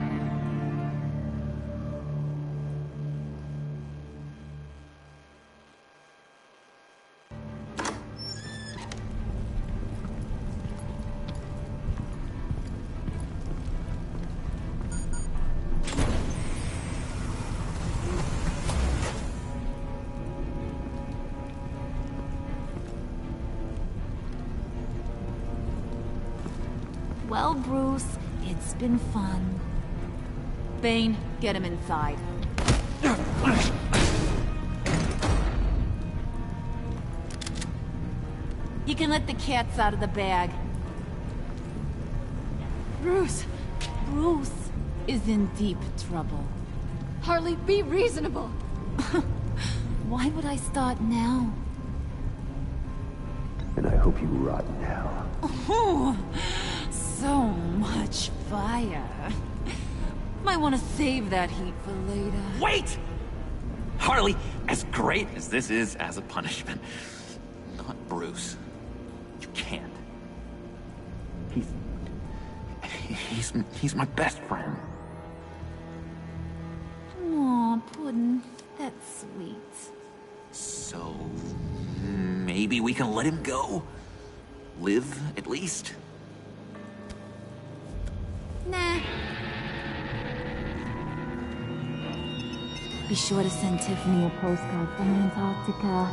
Well, Bruce, it's been fun. Bane, get him inside. You can let the cats out of the bag. Bruce! Bruce is in deep trouble. Harley, be reasonable! Why would I start now? And I hope you rot in hell. Oh, so much fire. Might want to save that heat for later. Wait! Harley, as great as this is as a punishment, not Bruce. You can't. He's my best friend. Aw, Puddin', that's sweet. So, maybe we can let him go? Live, at least? Nah. Be sure to send Tiffany a postcard from Antarctica.